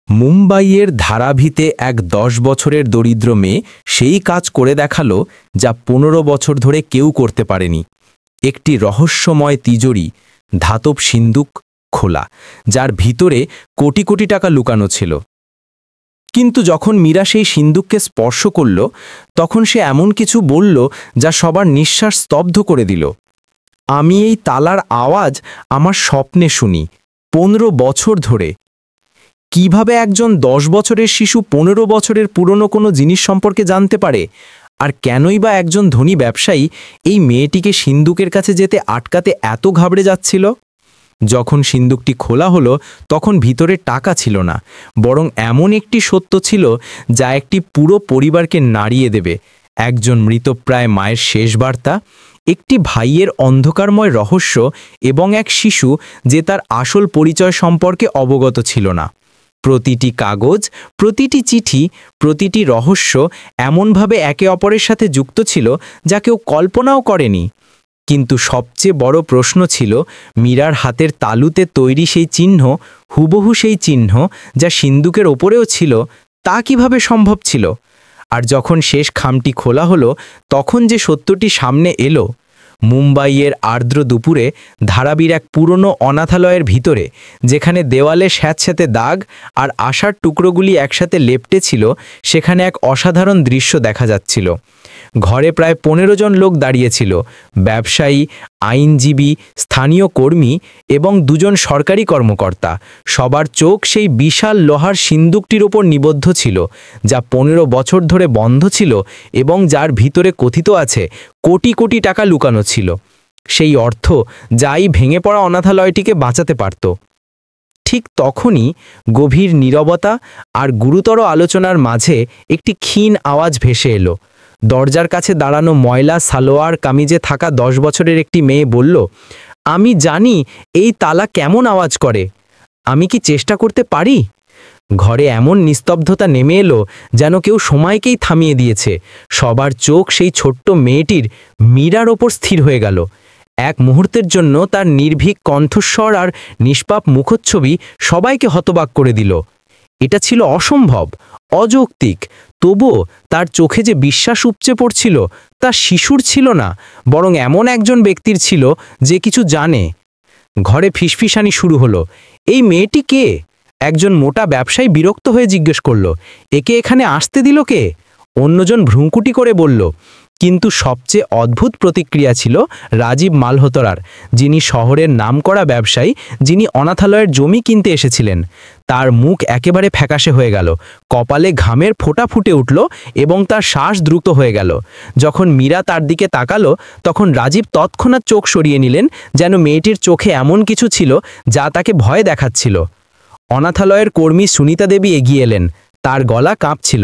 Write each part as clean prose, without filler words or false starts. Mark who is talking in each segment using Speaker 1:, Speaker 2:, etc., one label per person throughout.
Speaker 1: মুম্বাইয়ের ধারাভিতে এক ১০ বছরের দরিদ্র মেয়ে সেই কাজ করে দেখালো যা ১৫ বছর ধরে কেউ করতে পারেনি। একটি রহস্যময় তিজোরি, ধাতব সিন্দুক খোলা, যার ভিতরে কোটি কোটি টাকা লুকানো ছিল। কিন্তু যখন মীরা সেই সিন্দুককে স্পর্শ করল, তখন সে এমন কিছু বলল যা সবার নিঃশ্বাস স্তব্ধ করে দিল। আমি এই তালার আওয়াজ আমার স্বপ্নে শুনি ১৫ বছর ধরে। কিভাবে একজন ১০ বছরের শিশু ১৫ বছরের পুরনো কোনো জিনিস সম্পর্কে জানতে পারে? আর কেনই বা একজন ধনী ব্যবসায়ী এই মেয়েটিকে সিন্দুকের কাছে যেতে আটকাতে এত ঘাবড়ে যাচ্ছিল? যখন সিন্দুকটি খোলা হলো, তখন ভিতরে টাকা ছিল না, বরং এমন একটি সত্য ছিল যা একটি পুরো পরিবারকে নাড়িয়ে দেবে। একজন মৃতপ্রায় মায়ের শেষ বার্তা, একটি ভাইয়ের অন্ধকারময় রহস্য এবং এক শিশু যে তার আসল পরিচয় সম্পর্কে অবগত ছিল না। প্রতিটি কাগজ, প্রতিটি চিঠি, প্রতিটি রহস্য এমনভাবে একে অপরের সাথে যুক্ত ছিল যা কেউ কল্পনাও করেনি। কিন্তু সবচেয়ে বড় প্রশ্ন ছিল, মীরার হাতের তালুতে তৈরি সেই চিহ্ন, হুবহু সেই চিহ্ন যা সিন্দুকের ওপরেও ছিল, তা কিভাবে সম্ভব ছিল? আর যখন শেষ খামটি খোলা হলো, তখন যে সত্যটি সামনে এলো, মুম্বাইয়ের আর্দ্র দুপুরে ধারাবির এক পুরনো অনাথালয়ের ভিতরে, যেখানে দেওয়ালে স্যাঁতস্যাঁতে দাগ আর আশার টুকরোগুলি একসাথে লেপ্টে ছিল, সেখানে এক অসাধারণ দৃশ্য দেখা যাচ্ছিল। ঘরে প্রায় ১৫ জন লোক দাঁড়িয়েছিল, ব্যবসায়ী, আইনজীবী, স্থানীয় কর্মী এবং ২ জন সরকারি কর্মকর্তা। সবার চোখ সেই বিশাল লোহার সিন্দুকটির ওপর নিবদ্ধ ছিল, যা ১৫ বছর ধরে বন্ধ ছিল এবং যার ভিতরে কথিত আছে কোটি কোটি টাকা লুকানো ছিল। সেই অর্থ যাই ভেঙে পড়া অনাথালয়টিকে বাঁচাতে পারত। ঠিক তখনই গভীর নীরবতা আর গুরুতর আলোচনার মাঝে একটি ক্ষীণ আওয়াজ ভেসে এলো। দরজার কাছে দাঁড়ানো ময়লা সালোয়ার কামিজে থাকা ১০ বছরের একটি মেয়ে বলল, আমি জানি এই তালা কেমন আওয়াজ করে। আমি কি চেষ্টা করতে পারি? ঘরে এমন নিস্তব্ধতা নেমে এলো যেন কেউ সময়কেই থামিয়ে দিয়েছে। সবার চোখ সেই ছোট্ট মেয়েটির, মীরার ওপর স্থির হয়ে গেল। এক মুহূর্তের জন্য তার নির্ভীক কণ্ঠস্বর আর নিষ্পাপ মুখচ্ছবি সবাইকে হতবাক করে দিল। এটা ছিল অসম্ভব, অযৌক্তিক। তবুও তার চোখে যে বিশ্বাস উপচে পড়ছিল, তা শিশুর ছিল না, বরং এমন একজন ব্যক্তির ছিল যে কিছু জানে। ঘরে ফিসফিসানি শুরু হলো। এই মেয়েটি কে? একজন মোটা ব্যবসায়ী বিরক্ত হয়ে জিজ্ঞেস করল, একে এখানে আসতে দিল কে? অন্যজন ভ্রুকুটি করে বলল। কিন্তু সবচেয়ে অদ্ভুত প্রতিক্রিয়া ছিল রাজীব মালহোত্রার, যিনি শহরের নামকরা ব্যবসায়ী, যিনি অনাথালয়ের জমি কিনতে এসেছিলেন। তার মুখ একেবারে ফ্যাকাশে হয়ে গেল, কপালে ঘামের ফোঁটা ফুটে উঠল এবং তার শ্বাস দ্রুত হয়ে গেল। যখন মীরা তার দিকে তাকালো, তখন রাজীব তৎক্ষণাৎ চোখ সরিয়ে নিলেন, যেন মেয়েটির চোখে এমন কিছু ছিল যা তাকে ভয় দেখাচ্ছিল। অনাথালয়ের কর্মী সুনিতা দেবী এগিয়ে এলেন, তার গলা কাঁপছিল।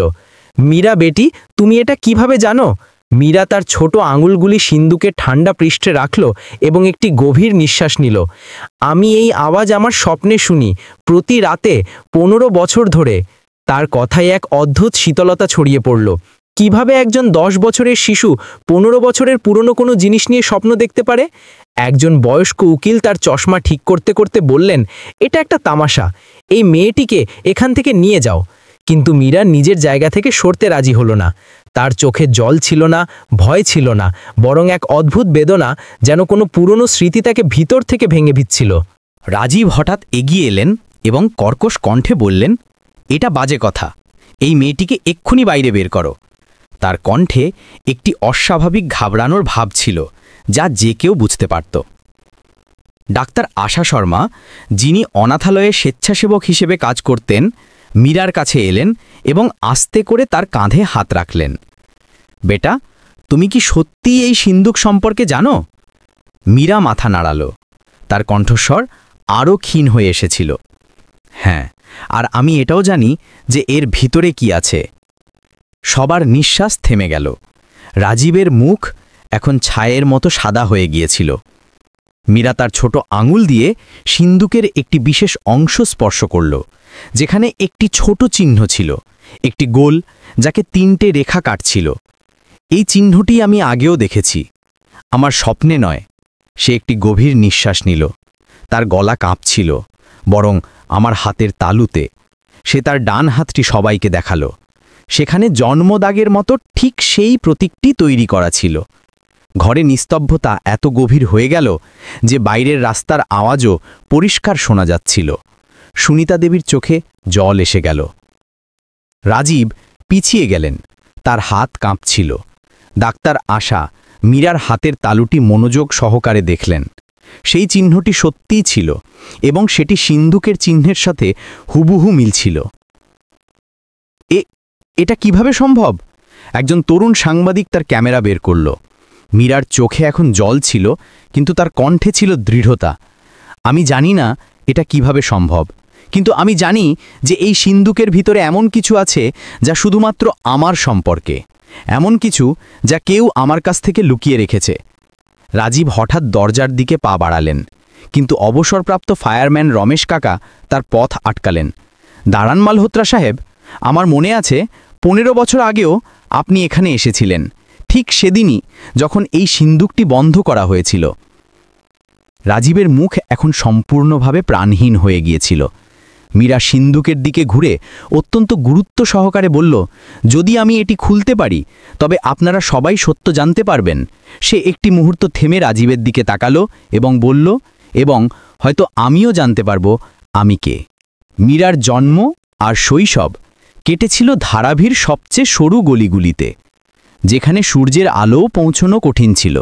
Speaker 1: মীরা বেটি, তুমি এটা কিভাবে জানো? মীরা তার ছোট আঙুলগুলি সিন্দুকের ঠান্ডা পৃষ্ঠে রাখল এবং একটি গভীর নিঃশ্বাস নিল। আমি এই আওয়াজ আমার স্বপ্নে শুনি, প্রতি রাতে ১৫ বছর ধরে। তার কথায় এক অদ্ভুত শীতলতা ছড়িয়ে পড়ল। কিভাবে একজন ১০ বছরের শিশু ১৫ বছরের পুরনো কোনো জিনিস নিয়ে স্বপ্ন দেখতে পারে? একজন বয়স্ক উকিল তার চশমা ঠিক করতে করতে বললেন, এটা একটা তামাশা, এই মেয়েটিকে এখান থেকে নিয়ে যাও। কিন্তু মীরা নিজের জায়গা থেকে সরতে রাজি হলো না। তার চোখে জল ছিল না, ভয় ছিল না, বরং এক অদ্ভুত বেদনা, যেন কোনো পুরনো স্মৃতি তাকে ভিতর থেকে ভেঙে দিচ্ছিল।
Speaker 2: রাজীব হঠাৎ এগিয়ে এলেন এবং কর্কশ কণ্ঠে বললেন, এটা বাজে কথা, এই মেয়েটিকে এক্ষুনি বাইরে বের করো। তার কণ্ঠে একটি অস্বাভাবিক ঘাবড়ানোর ভাব ছিল, যা যে কেউ বুঝতে পারত। ডাক্তার আশা শর্মা, যিনি অনাথালয়ে স্বেচ্ছাসেবক হিসেবে কাজ করতেন, মীরার কাছে এলেন এবং আস্তে করে তার কাঁধে হাত রাখলেন। বেটা, তুমি কি সত্যিই এই সিন্দুক সম্পর্কে জানো? মীরা মাথা নাড়াল, তার কণ্ঠস্বর আরও ক্ষীণ হয়ে এসেছিল। হ্যাঁ, আর আমি এটাও জানি যে এর ভিতরে কি আছে। সবার নিঃশ্বাস থেমে গেল। রাজীবের মুখ এখন ছায়ের মতো সাদা হয়ে গিয়েছিল। মীরা তার ছোট আঙুল দিয়ে সিন্দুকের একটি বিশেষ অংশ স্পর্শ করল, যেখানে একটি ছোট চিহ্ন ছিল, একটি গোল, যাকে ৩টে রেখা কাটছিল। এই চিহ্নটি আমি আগেও দেখেছি, আমার স্বপ্নে নয়। সে একটি গভীর নিঃশ্বাস নিল। তার গলা কাঁপছিল, বরং আমার হাতের তালুতে। সে তার ডান হাতটি সবাইকে দেখালো। সেখানে জন্মদাগের মতো ঠিক সেই প্রতীকটি তৈরি করা ছিল। ঘরে নিস্তব্ধতা এত গভীর হয়ে গেল যে বাইরের রাস্তার আওয়াজও পরিষ্কার শোনা যাচ্ছিল। সুনিতা দেবীর চোখে জল এসে গেল। রাজীব পিছিয়ে গেলেন, তার হাত কাঁপছিল। ডাক্তার আশা মীরার হাতের তালুটি মনোযোগ সহকারে দেখলেন। সেই চিহ্নটি সত্যিই ছিল এবং সেটি সিন্দুকের চিহ্নের সাথে হুবহু মিলছিল। এটা কিভাবে সম্ভব? একজন তরুণ সাংবাদিক তার ক্যামেরা বের করল। মীরার চোখে এখন জল ছিল, কিন্তু তার কণ্ঠে ছিল দৃঢ়তা। আমি জানি না এটা কিভাবে সম্ভব, কিন্তু আমি জানি যে এই সিন্দুকের ভিতরে এমন কিছু আছে যা শুধুমাত্র আমার সম্পর্কে, এমন কিছু যা কেউ আমার কাছ থেকে লুকিয়ে রেখেছে। রাজীব হঠাৎ দরজার দিকে পা বাড়ালেন, কিন্তু অবসরপ্রাপ্ত ফায়ারম্যান রমেশ কাকা তার পথ আটকালেন। দাঁড়ান মালহোত্রা সাহেব, আমার মনে আছে 15 বছর আগেও আপনি এখানে এসেছিলেন, ঠিক সেদিনই যখন এই সিন্দুকটি বন্ধ করা হয়েছিল। রাজীবের মুখ এখন সম্পূর্ণভাবে প্রাণহীন হয়ে গিয়েছিল। মীরা সিন্দুকের দিকে ঘুরে অত্যন্ত গুরুত্ব সহকারে বলল, যদি আমি এটি খুলতে পারি তবে আপনারা সবাই সত্য জানতে পারবেন। সে একটি মুহূর্ত থেমে রাজীবের দিকে তাকালো এবং বলল, এবং হয়তো আমিও জানতে পারবো আমি কে। মীরার জন্ম আর শৈশব কেটেছিল ধারাভির সবচেয়ে সরু গলিগুলিতে, যেখানে সূর্যের আলোও পৌঁছানো কঠিন ছিল।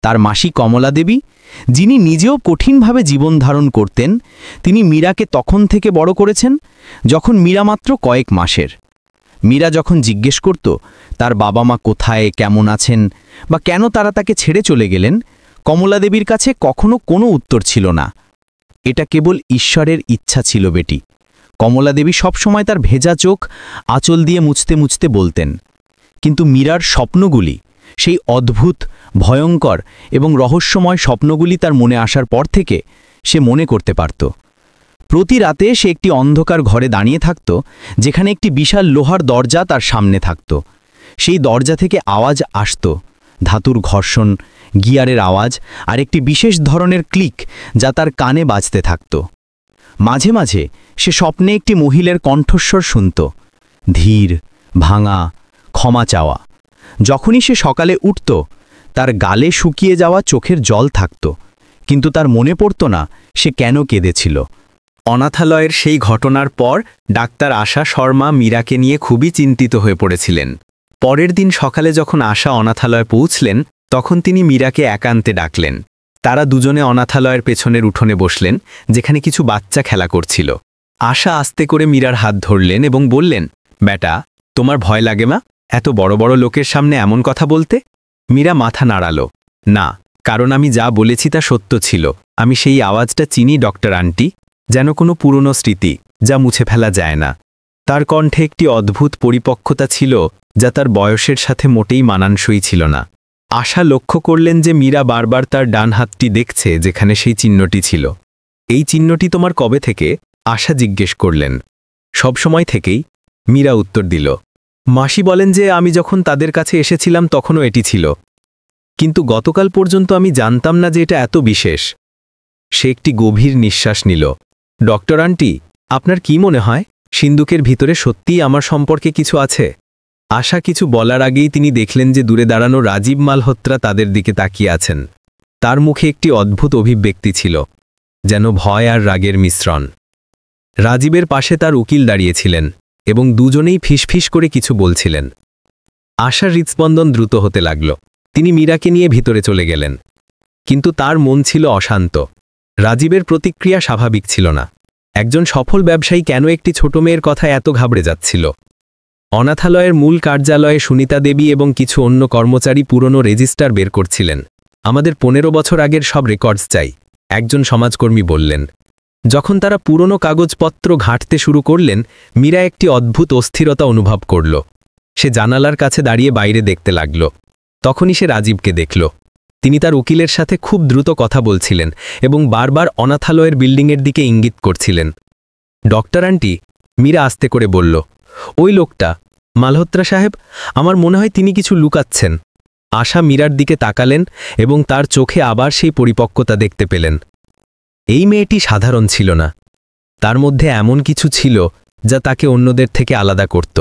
Speaker 2: তার মাসি কমলা দেবী, যিনি নিজেও কঠিনভাবে জীবন ধারণ করতেন, তিনি মীরাকে তখন থেকে বড় করেছেন যখন মীরা মাত্র কয়েক মাসের। মীরা যখন জিজ্ঞেস করত তার বাবা মা কোথায়, কেমন আছেন, বা কেন তারা তাকে ছেড়ে চলে গেলেন, কমলা দেবীর কাছে কখনো কোনো উত্তর ছিল না। এটা কেবল ঈশ্বরের ইচ্ছা ছিল বেটি। কমলা দেবী সবসময় তার ভেজা চোখ আঁচল দিয়ে মুছতে মুছতে বলতেন। কিন্তু মীরার স্বপ্নগুলি, সেই অদ্ভুত, ভয়ঙ্কর এবং রহস্যময় স্বপ্নগুলি তার মনে আসার পর থেকে সে মনে করতে পারত। প্রতি রাতে সে একটি অন্ধকার ঘরে দাঁড়িয়ে থাকত, যেখানে একটি বিশাল লোহার দরজা তার সামনে থাকত। সেই দরজা থেকে আওয়াজ আসত, ধাতুর ঘর্ষণ, গিয়ারের আওয়াজ আর একটি বিশেষ ধরনের ক্লিক যা তার কানে বাজতে থাকত। মাঝে মাঝে সে স্বপ্নে একটি মহিলার কণ্ঠস্বর শুনত, ধীর, ভাঙা, ক্ষমা চাওয়া। যখনই সে সকালে উঠত, তার গালে শুকিয়ে যাওয়া চোখের জল থাকত, কিন্তু তার মনে পড়ত না সে কেন কেঁদেছিল।
Speaker 1: অনাথালয়ের সেই ঘটনার পর ডাক্তার আশা শর্মা মীরাকে নিয়ে খুবই চিন্তিত হয়ে পড়েছিলেন। পরের দিন সকালে যখন আশা অনাথালয়ে পৌঁছলেন, তখন তিনি মীরাকে একান্তে ডাকলেন। তারা দুজনে অনাথালয়ের পেছনের উঠোনে বসলেন, যেখানে কিছু বাচ্চা খেলা করছিল। আশা আস্তে করে মীরার হাত ধরলেন এবং বললেন, বেটা, তোমার ভয় লাগে মা এত বড় বড় লোকের সামনে এমন কথা বলতে? মীরা মাথা নাড়াল, না, কারণ আমি যা বলেছি তা সত্য ছিল। আমি সেই আওয়াজটা চিনি ডক্টর আন্টি, যেন কোনো পুরনো স্মৃতি যা মুছে ফেলা যায় না। তার কণ্ঠে একটি অদ্ভুত পরিপক্কতা ছিল যা তার বয়সের সাথে মোটেই মানানসই ছিল না। আশা লক্ষ্য করলেন যে মীরা বারবার তার ডান হাতটি দেখছে, যেখানে সেই চিহ্নটি ছিল। এই চিহ্নটি তোমার কবে থেকে? আশা জিজ্ঞেস করলেন। সবসময় থেকেই, মীরা উত্তর দিল। মাসি বলেন যে আমি যখন তাদের কাছে এসেছিলাম তখনও এটি ছিল, কিন্তু গতকাল পর্যন্ত আমি জানতাম না যে এটা এত বিশেষ। সে একটি গভীর নিঃশ্বাস নিল। ডক্টর আন্টি, আপনার কি মনে হয় সিন্দুকের ভিতরে সত্যিই আমার সম্পর্কে কিছু আছে? আশা কিছু বলার আগেই তিনি দেখলেন যে দূরে দাঁড়ানো রাজীব মালহোত্রা তাদের দিকে তাকিয়ে আছেন। তার মুখে একটি অদ্ভুত অভিব্যক্তি ছিল, যেন ভয় আর রাগের মিশ্রণ। রাজীবের পাশে তার উকিল দাঁড়িয়েছিলেন এবং দুজনেই ফিসফিস করে কিছু বলছিলেন। আশার হৃৎস্পন্দন দ্রুত হতে লাগল। তিনি মীরাকে নিয়ে ভিতরে চলে গেলেন, কিন্তু তার মন ছিল অশান্ত। রাজীবের প্রতিক্রিয়া স্বাভাবিক ছিল না। একজন সফল ব্যবসায়ী কেন একটি ছোট মেয়ের কথায় এত ঘাবড়ে যাচ্ছিল? অনাথালয়ের মূল কার্যালয়ে সুনিতা দেবী এবং কিছু অন্য কর্মচারী পুরনো রেজিস্টার বের করছিলেন। আমাদের 15 বছর আগের সব রেকর্ডস চাই, একজন সমাজকর্মী বললেন। যখন তারা পুরনো কাগজপত্র ঘাঁটতে শুরু করলেন, মীরা একটি অদ্ভুত অস্থিরতা অনুভব করল। সে জানালার কাছে দাঁড়িয়ে বাইরে দেখতে লাগল। তখনই সে রাজীবকে দেখল। তিনি তার উকিলের সাথে খুব দ্রুত কথা বলছিলেন এবং বারবার অনাথালয়ের বিল্ডিংয়ের দিকে ইঙ্গিত করছিলেন। ডক্টর আন্টি, মীরা আস্তে করে বলল, ওই লোকটা, মালহোত্রা সাহেব, আমার মনে হয় তিনি কিছু লুকাচ্ছেন। আশা মীরার দিকে তাকালেন এবং তার চোখে আবার সেই পরিপক্কতা দেখতে পেলেন। এই মেয়েটি সাধারণ ছিল না, তার মধ্যে এমন কিছু ছিল যা তাকে অন্যদের থেকে আলাদা করত।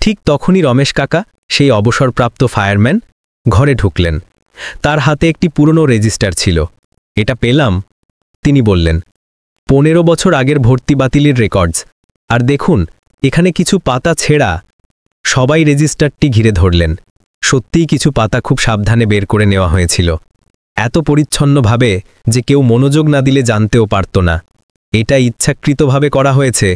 Speaker 1: ঠিক তখনই রমেশ কাকা, সেই অবসরপ্রাপ্ত ফায়ারম্যান, ঘরে ঢুকলেন। তার হাতে একটি পুরনো রেজিস্টার ছিল। এটা পেলাম, তিনি বললেন। 15 বছর আগের ভর্তি বাতিলের রেকর্ডস। আর দেখুন, এখানে কিছু পাতা ছেঁড়া। সবাই রেজিস্টারটি ঘিরে ধরলেন। সত্যিই কিছু পাতা খুব সাবধানে বের করে নেওয়া হয়েছিল, এত পরিচ্ছন্নভাবে যে কেউ মনোযোগ না দিলে জানতেও পারত না। এটা ইচ্ছাকৃতভাবে করা হয়েছে,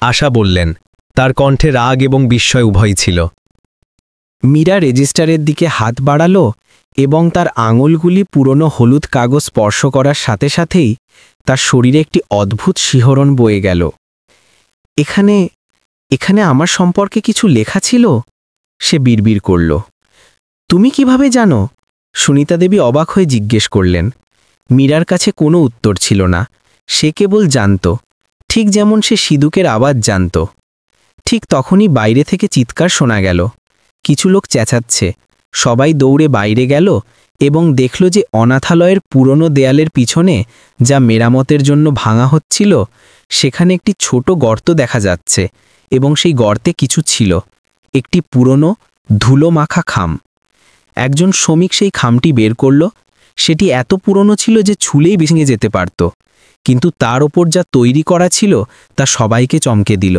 Speaker 1: আশা বললেন। তার কণ্ঠে রাগ এবং বিস্ময় উভয়ই ছিল।
Speaker 3: মীরা রেজিস্টারের দিকে হাত বাড়ালো এবং তার আঙুলগুলি পুরনো হলুদ কাগজ স্পর্শ করার সাথে সাথেই তার শরীরে একটি অদ্ভুত শিহরণ বয়ে গেল। এখানে এখানে আমার সম্পর্কে কিছু লেখা ছিল, সে বিড়বিড় করল। তুমি কিভাবে জানো? সুনিতা দেবী অবাক হয়ে জিজ্ঞেস করলেন। মীরার কাছে কোনো উত্তর ছিল না। সে কেবল জানত, ঠিক যেমন সে সিঁদুকের আওয়াজ জানত। ঠিক তখনই বাইরে থেকে চিৎকার শোনা গেল। কিছু লোক চেঁচাচ্ছে। সবাই দৌড়ে বাইরে গেল এবং দেখল যে অনাথালয়ের পুরনো দেয়ালের পিছনে, যা মেরামতের জন্য ভাঙা হচ্ছিল, সেখানে একটি ছোট গর্ত দেখা যাচ্ছে এবং সেই গর্তে কিছু ছিল, একটি পুরনো ধুলো মাখা খাম। একজন শ্রমিক সেই খামটি বের করল। সেটি এত পুরনো ছিল যে ছুলেই ভেঙে যেতে পারত, কিন্তু তার ওপর যা তৈরি করা ছিল তা সবাইকে চমকে দিল।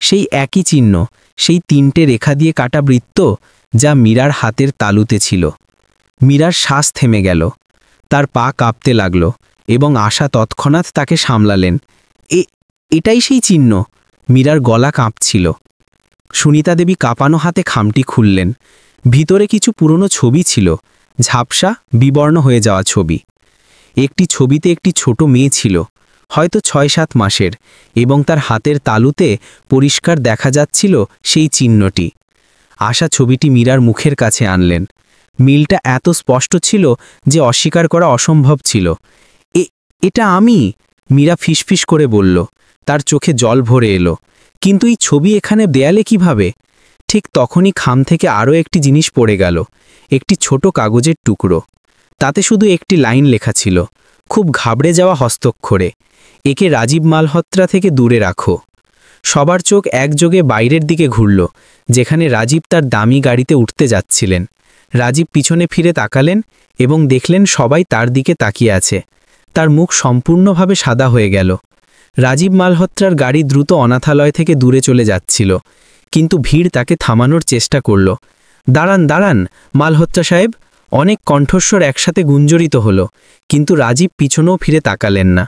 Speaker 3: সেই একই চিহ্ন, সেই 3টে রেখা দিয়ে কাটা বৃত্ত, যা মীরার হাতের তালুতে ছিল। মীরার শ্বাস থেমে গেল। তার পা কাঁপতে লাগল এবং আশা তৎক্ষণাৎ তাকে সামলালেন। এটাই সেই চিহ্ন। মীরার গলা কাঁপছিল। সুনিতা দেবী কাঁপানো হাতে খামটি খুললেন। ভিতরে কিছু পুরনো ছবি ছিল, ঝাপসা, বিবর্ণ হয়ে যাওয়া ছবি। একটি ছবিতে একটি ছোট মেয়ে ছিল, হয়তো 6-7 মাসের, এবং তার হাতের তালুতে পরিষ্কার দেখা যাচ্ছিল সেই চিহ্নটি। আশা ছবিটি মীরার মুখের কাছে আনলেন। মিলটা এত স্পষ্ট ছিল যে অস্বীকার করা অসম্ভব ছিল। এটা আমি, মীরা ফিসফিস করে বলল। তার চোখে জল ভরে এলো। কিন্তু এই ছবি এখানে দেয়ালে কিভাবে? ঠিক তখনই খাম থেকে আরও একটি জিনিস পড়ে গেল, একটি ছোট কাগজের টুকরো। তাতে শুধু একটি লাইন লেখা ছিল, খুব ঘাবড়ে যাওয়া হস্তাক্ষরে, একে রাজীব মালহোত্রা থেকে দূরে রাখো। সবার চোখ একযোগে বাইরের দিকে ঘুরল, যেখানে রাজীব তার দামি গাড়িতে উঠতে যাচ্ছিলেন। রাজীব পিছনে ফিরে তাকালেন এবং দেখলেন সবাই তার দিকে তাকিয়ে আছে। তার মুখ সম্পূর্ণভাবে সাদা হয়ে গেল। রাজীব মালহোত্রার গাড়ি দ্রুত অনাথালয় থেকে দূরে চলে যাচ্ছিল, কিন্তু ভিড় তাকে থামানোর চেষ্টা করল। দাঁড়ান, দাঁড়ান মালহোত্রা সাহেব! অনেক কণ্ঠস্বর একসাথে গুঞ্জরিত হল, কিন্তু রাজীব পিছনেও ফিরে তাকালেন না।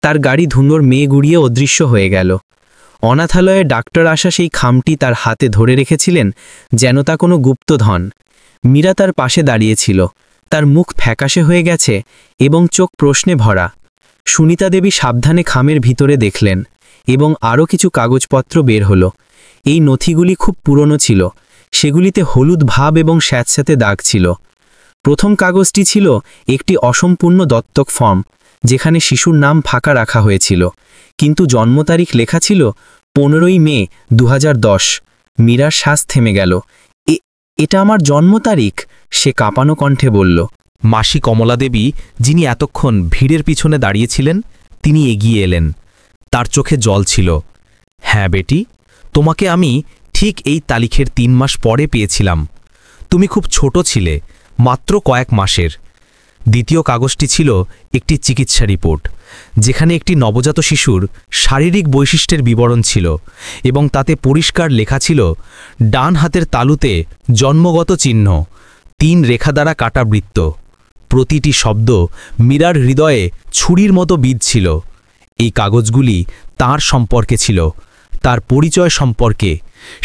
Speaker 3: তার গাড়ি ধুনোর মেয়ে গুড়িয়ে অদৃশ্য হয়ে গেল। অনাথালয়ে ডাক্তার আশা সেই খামটি তার হাতে ধরে রেখেছিলেন, যেন তা কোনো গুপ্তধন। মীরা তার পাশে দাঁড়িয়েছিল। তার মুখ ফ্যাকাশে হয়ে গেছে এবং চোখ প্রশ্নে ভরা। সুনিতা দেবী সাবধানে খামের ভিতরে দেখলেন এবং আরও কিছু কাগজপত্র বের হলো। এই নথিগুলি খুব পুরনো ছিল। সেগুলিতে হলুদ ভাব এবং স্যাঁতস্যাঁতে দাগ ছিল। প্রথম কাগজটি ছিল একটি অসম্পূর্ণ দত্তক ফর্ম, যেখানে শিশুর নাম ফাঁকা রাখা হয়েছিল, কিন্তু জন্ম তারিখ লেখা ছিল 15ই মে 2010। মীরার শ্বাস থেমে গেল। এটা আমার জন্ম তারিখ, সে কাঁপানো কণ্ঠে বলল।
Speaker 1: মাসি কমলা দেবী, যিনি এতক্ষণ ভিড়ের পিছনে দাঁড়িয়েছিলেন, তিনি এগিয়ে এলেন। তার চোখে জল ছিল। হ্যাঁ বেটি, তোমাকে আমি ঠিক এই তারিখের 3 মাস পরে পেয়েছিলাম। তুমি খুব ছোট ছিলে, মাত্র কয়েক মাসের। দ্বিতীয় কাগজটি ছিল একটি চিকিৎসা রিপোর্ট, যেখানে একটি নবজাত শিশুর শারীরিক বৈশিষ্ট্যের বিবরণ ছিল এবং তাতে পরিষ্কার লেখা ছিল, ডান হাতের তালুতে জন্মগত চিহ্ন, 3 রেখা দ্বারা কাটা বৃত্ত। প্রতিটি শব্দ মীরার হৃদয়ে ছুরির মতো বিঁধছিল। এই কাগজগুলি তার সম্পর্কে ছিল, তার পরিচয় সম্পর্কে,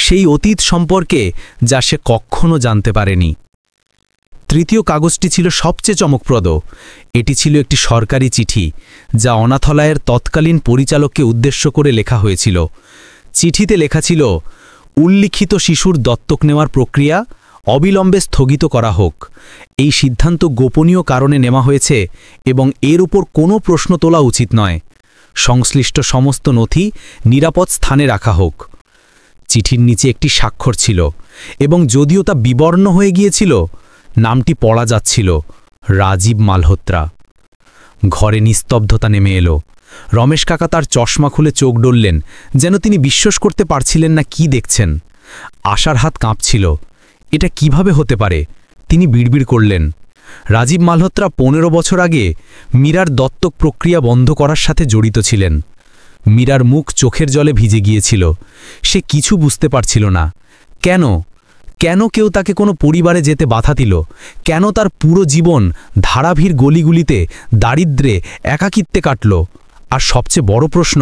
Speaker 1: সেই অতীত সম্পর্কে যা সে কখনো জানতে পারেনি। তৃতীয় কাগজটি ছিল সবচেয়ে চমকপ্রদ। এটি ছিল একটি সরকারি চিঠি, যা অনাথালয়ের তৎকালীন পরিচালককে উদ্দেশ্য করে লেখা হয়েছিল। চিঠিতে লেখা ছিল, উল্লিখিত শিশুর দত্তক নেওয়ার প্রক্রিয়া অবিলম্বে স্থগিত করা হোক। এই সিদ্ধান্ত গোপনীয় কারণে নেওয়া হয়েছে এবং এর উপর কোনো প্রশ্ন তোলা উচিত নয়। সংশ্লিষ্ট সমস্ত নথি নিরাপদ স্থানে রাখা হোক। চিঠির নিচে একটি স্বাক্ষর ছিল এবং যদিও তা বিবর্ণ হয়ে গিয়েছিল, নামটি পড়া যাচ্ছিল, রাজীব মালহোত্রা। ঘরে নিস্তব্ধতা নেমে এলো। রমেশ কাকা তার চশমা খুলে চোখ ডললেন, যেন তিনি বিশ্বাস করতে পারছিলেন না কি দেখছেন। আশার হাত কাঁপছিল। এটা কিভাবে হতে পারে? তিনি বিড়বিড় করলেন, রাজীব মালহোত্রা 15 বছর আগে মীরার দত্তক প্রক্রিয়া বন্ধ করার সাথে জড়িত ছিলেন। মীরার মুখ চোখের জলে ভিজে গিয়েছিল। সে কিছু বুঝতে পারছিল না। কেন কেন কেউ তাকে কোনো পরিবারে যেতে বাধা দিল? কেন তার পুরো জীবন ধারাভির গলিগুলিতে দারিদ্র্যে একাকিত্বে কাটল? আর সবচেয়ে বড় প্রশ্ন,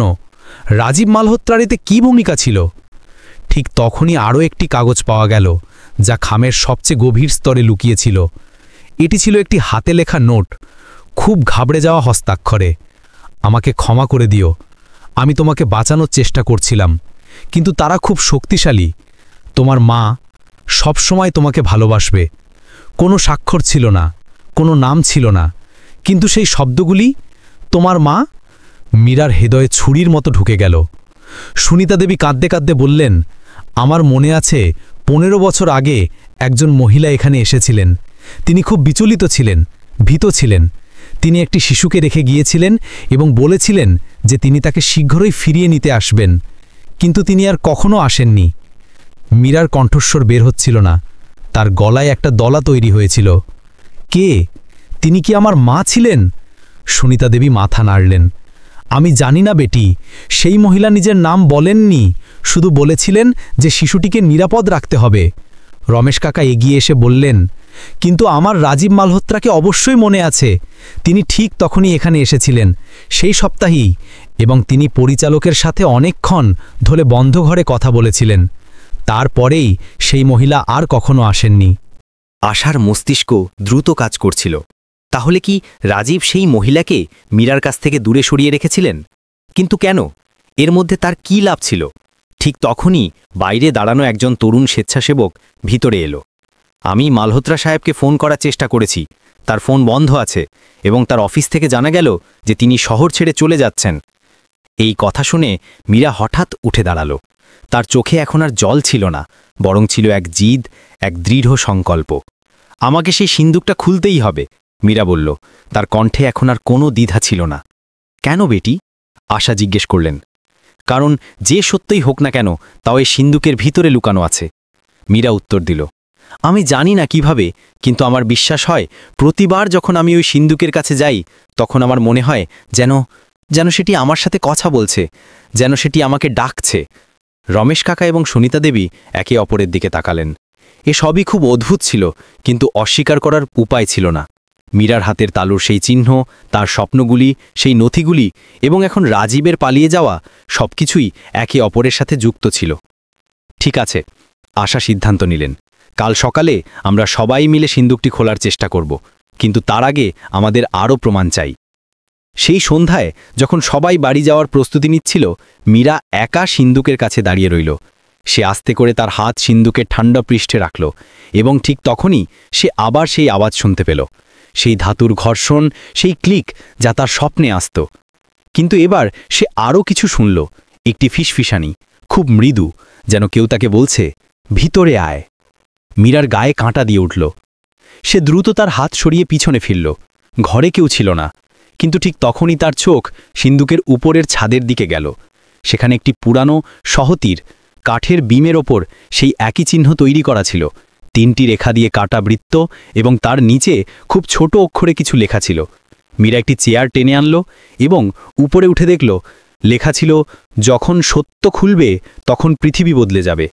Speaker 1: রাজীব মালহোত্রার এতে কী ভূমিকা ছিল? ঠিক তখনই আরও একটি কাগজ পাওয়া গেল, যা খামের সবচেয়ে গভীর স্তরে লুকিয়েছিল। এটি ছিল একটি হাতে লেখা নোট, খুব ঘাবড়ে যাওয়া হস্তাক্ষরে। আমাকে ক্ষমা করে দিও, আমি তোমাকে বাঁচানোর চেষ্টা করছিলাম, কিন্তু তারা খুব শক্তিশালী। তোমার মা সবসময় তোমাকে ভালোবাসবে। কোনো স্বাক্ষর ছিল না, কোনো নাম ছিল না, কিন্তু সেই শব্দগুলি, তোমার মা। মীরার হৃদয়ে ছুরির মতো ঢুকে গেল। সুনিতা দেবী কাঁদতে কাঁদতে বললেন, আমার মনে আছে 15 বছর আগে একজন মহিলা এখানে এসেছিলেন। তিনি খুব বিচলিত ছিলেন, ভীত ছিলেন। তিনি একটি শিশুকে রেখে গিয়েছিলেন এবং বলেছিলেন যে তিনি তাকে শীঘ্রই ফিরিয়ে নিতে আসবেন, কিন্তু তিনি আর কখনো আসেননি। মীরার কণ্ঠস্বর বের হচ্ছিল না, তার গলায় একটা দলা তৈরি হয়েছিল। কে? তিনি কি আমার মা ছিলেন? সুনিতা দেবী মাথা নাড়লেন। আমি জানি না বেটি, সেই মহিলা নিজের নাম বলেননি, শুধু বলেছিলেন যে শিশুটিকে নিরাপদ রাখতে হবে। রমেশ কাকা এগিয়ে এসে বললেন, কিন্তু আমার রাজীব মালহোত্রাকে অবশ্যই মনে আছে। তিনি ঠিক তখনই এখানে এসেছিলেন, সেই সপ্তাহেই, এবং তিনি পরিচালকের সাথে অনেকক্ষণ ধরে বন্ধ ঘরে কথা বলেছিলেন। তারপরেই সেই মহিলা আর কখনো আসেননি।
Speaker 2: আশার মস্তিষ্ক দ্রুত কাজ করছিল। তাহলে কি রাজীব সেই মহিলাকে মীরার কাছ থেকে দূরে সরিয়ে রেখেছিলেন? কিন্তু কেন? এর মধ্যে তার কী লাভ ছিল? ঠিক তখনই বাইরে দাঁড়ানো একজন তরুণ স্বেচ্ছাসেবক ভিতরে এলো। আমি মালহোত্রা সাহেবকে ফোন করার চেষ্টা করেছি, তার ফোন বন্ধ আছে, এবং তার অফিস থেকে জানা গেল যে তিনি শহর ছেড়ে চলে যাচ্ছেন। এই কথা শুনে মীরা হঠাৎ উঠে দাঁড়ালো। তার চোখে এখন আর জল ছিল না, বরং ছিল এক জিদ, এক দৃঢ় সংকল্প। আমাকে সেই সিন্দুকটা খুলতেই হবে, মীরা বলল। তার কণ্ঠে এখন আর কোনো দ্বিধা ছিল না। কেন বেটি? আশা জিজ্ঞেস করলেন। কারণ যে সত্যই হোক না কেন, তাও এই সিন্দুকের ভিতরে লুকানো আছে, মীরা উত্তর দিল। আমি জানি না কিভাবে, কিন্তু আমার বিশ্বাস হয় প্রতিবার যখন আমি ওই সিন্দুকের কাছে যাই, তখন আমার মনে হয় যেন যেন সেটি আমার সাথে কথা বলছে, যেন সেটি আমাকে ডাকছে। রমেশ কাকা এবং সুনিতা দেবী একে অপরের দিকে তাকালেন। এ সবই খুব অদ্ভুত ছিল, কিন্তু অস্বীকার করার উপায় ছিল না। মীরার হাতের তালুর সেই চিহ্ন, তার স্বপ্নগুলি, সেই নথিগুলি, এবং এখন রাজীবের পালিয়ে যাওয়া, সবকিছুই একে অপরের সাথে যুক্ত ছিল। ঠিক আছে, আশা সিদ্ধান্ত নিলেন। কাল সকালে আমরা সবাই মিলে সিন্দুকটি খোলার চেষ্টা করব, কিন্তু তার আগে আমাদের আরও প্রমাণ চাই। সেই সন্ধ্যায় যখন সবাই বাড়ি যাওয়ার প্রস্তুতি নিচ্ছিল, মীরা একা সিন্দুকের কাছে দাঁড়িয়ে রইল। সে আস্তে করে তার হাত সিন্দুকের ঠান্ডা পৃষ্ঠে রাখল, এবং ঠিক তখনই সে আবার সেই আওয়াজ শুনতে পেল, সেই ধাতুর ঘর্ষণ, সেই ক্লিক যা তার স্বপ্নে আসত। কিন্তু এবার সে আরও কিছু শুনল, একটি ফিসফিসানি, খুব মৃদু, যেন কেউ তাকে বলছে, ভিতরে আয়। মীরার গায়ে কাঁটা দিয়ে উঠল। সে দ্রুত তার হাত সরিয়ে পিছনে ফিরল। ঘরে কেউ ছিল না, কিন্তু ঠিক তখনই তার চোখ সিন্দুকের উপরের ছাদের দিকে গেল। সেখানে একটি পুরানো সহতীর কাঠের বিমের ওপর সেই একই চিহ্ন তৈরি করা ছিল, 3টি রেখা দিয়ে কাটা বৃত্ত, এবং তার নিচে খুব ছোট অক্ষরে কিছু লেখা ছিল। মীরা একটি চেয়ার টেনে আনল এবং উপরে উঠে দেখল, লেখা ছিল, যখন সত্য খুলবে তখন পৃথিবী বদলে যাবে।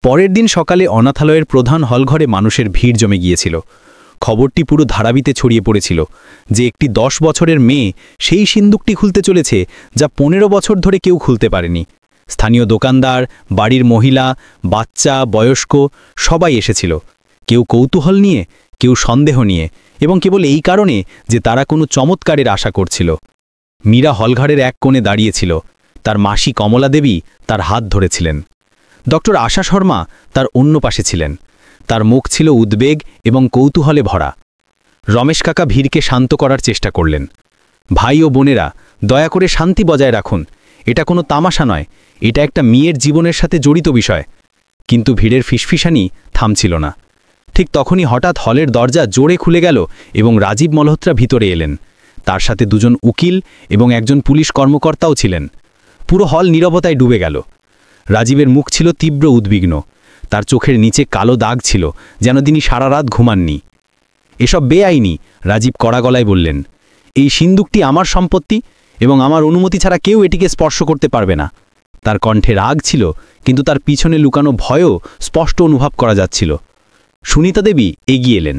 Speaker 2: পরের দিন সকালে অনাথালয়ের প্রধান হলঘরে মানুষের ভিড় জমে গিয়েছিল। খবরটি পুরো ধারাবিতে ছড়িয়ে পড়েছিল যে একটি 10 বছরের মেয়ে সেই সিন্দুকটি খুলতে চলেছে, যা 15 বছর ধরে কেউ খুলতে পারেনি। স্থানীয় দোকানদার, বাড়ির মহিলা, বাচ্চা, বয়স্ক সবাই এসেছিল, কেউ কৌতূহল নিয়ে, কেউ সন্দেহ নিয়ে, এবং কেবল এই কারণে যে তারা কোনো চমৎকারের আশা করছিল। মীরা হলঘরের এক কোণে দাঁড়িয়েছিল, তার মাসি কমলা দেবী তার হাত ধরেছিলেন। ডক্টর আশা শর্মা তার অন্য পাশে ছিলেন। তার মুখ ছিল উদ্বেগ এবং কৌতূহলে ভরা। রমেশ কাকা ভিড়কে শান্ত করার চেষ্টা করলেন। ভাই ও বোনেরা, দয়া করে শান্তি বজায় রাখুন, এটা কোনো তামাশা নয়, এটা একটা মেয়ের জীবনের সাথে জড়িত বিষয়। কিন্তু ভিড়ের ফিসফিসানি থামছিল না। ঠিক তখনই হঠাৎ হলের দরজা জোরে খুলে গেল এবং রাজীব মালহোত্রা ভিতরে এলেন। তার সাথে দুজন উকিল এবং একজন পুলিশ কর্মকর্তাও ছিলেন। পুরো হল নীরবতায় ডুবে গেল। রাজীবের মুখ ছিল তীব্র উদ্বিগ্ন, তার চোখের নিচে কালো দাগ ছিল, যেন তিনি সারা রাত ঘুমাননি। এসব বেআইনি, রাজীব কড়া গলায় বললেন। এই সিন্দুকটি আমার সম্পত্তি এবং আমার অনুমতি ছাড়া কেউ এটিকে স্পর্শ করতে পারবে না। তার কণ্ঠে রাগ ছিল, কিন্তু তার পিছনে লুকানো ভয়ও স্পষ্ট অনুভব করা যাচ্ছিল। সুনিতা দেবী এগিয়ে এলেন।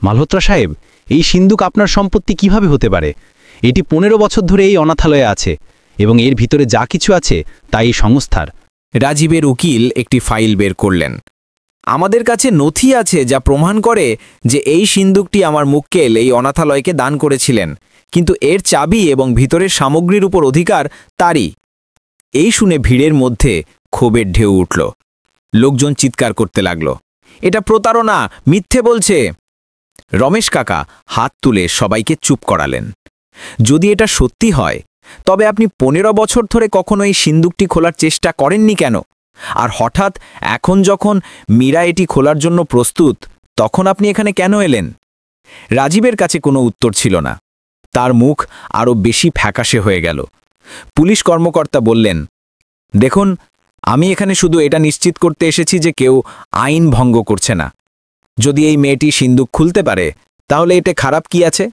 Speaker 2: মালহোত্রা সাহেব, এই সিন্দুক আপনার সম্পত্তি কিভাবে হতে পারে? এটি 15 বছর ধরে এই অনাথালয়ে আছে এবং এর ভিতরে যা কিছু আছে তা এই সংস্থার।
Speaker 1: রাজীবের উকিল একটি ফাইল বের করলেন। আমাদের কাছে নথি আছে যা প্রমাণ করে যে এই সিন্দুকটি আমার মুক্কেল এই অনাথালয়কে দান করেছিলেন, কিন্তু এর চাবি এবং ভিতরের সামগ্রীর উপর অধিকার তারই। এই শুনে ভিড়ের মধ্যে ক্ষোভের ঢেউ উঠল। লোকজন চিৎকার করতে লাগল, এটা প্রতারণা, মিথ্যে বলছে। রমেশ কাকা হাত তুলে সবাইকে চুপ করালেন। যদি এটা সত্যি হয়, তবে আপনি 15 বছর ধরে কখনো এই সিন্দুকটি খোলার চেষ্টা করেননি কেন? আর হঠাৎ এখন যখন মীরা এটি খোলার জন্য প্রস্তুত, তখন আপনি এখানে কেন এলেন? রাজীবের কাছে কোনো উত্তর ছিল না। তার মুখ আরও বেশি ফ্যাকাশে হয়ে গেল। পুলিশ কর্মকর্তা বললেন, দেখুন, আমি এখানে শুধু এটা নিশ্চিত করতে এসেছি যে কেউ আইন ভঙ্গ করছে না। যদি এই মেয়েটি সিন্দুক খুলতে পারে, তাহলে এতে খারাপ কি আছে?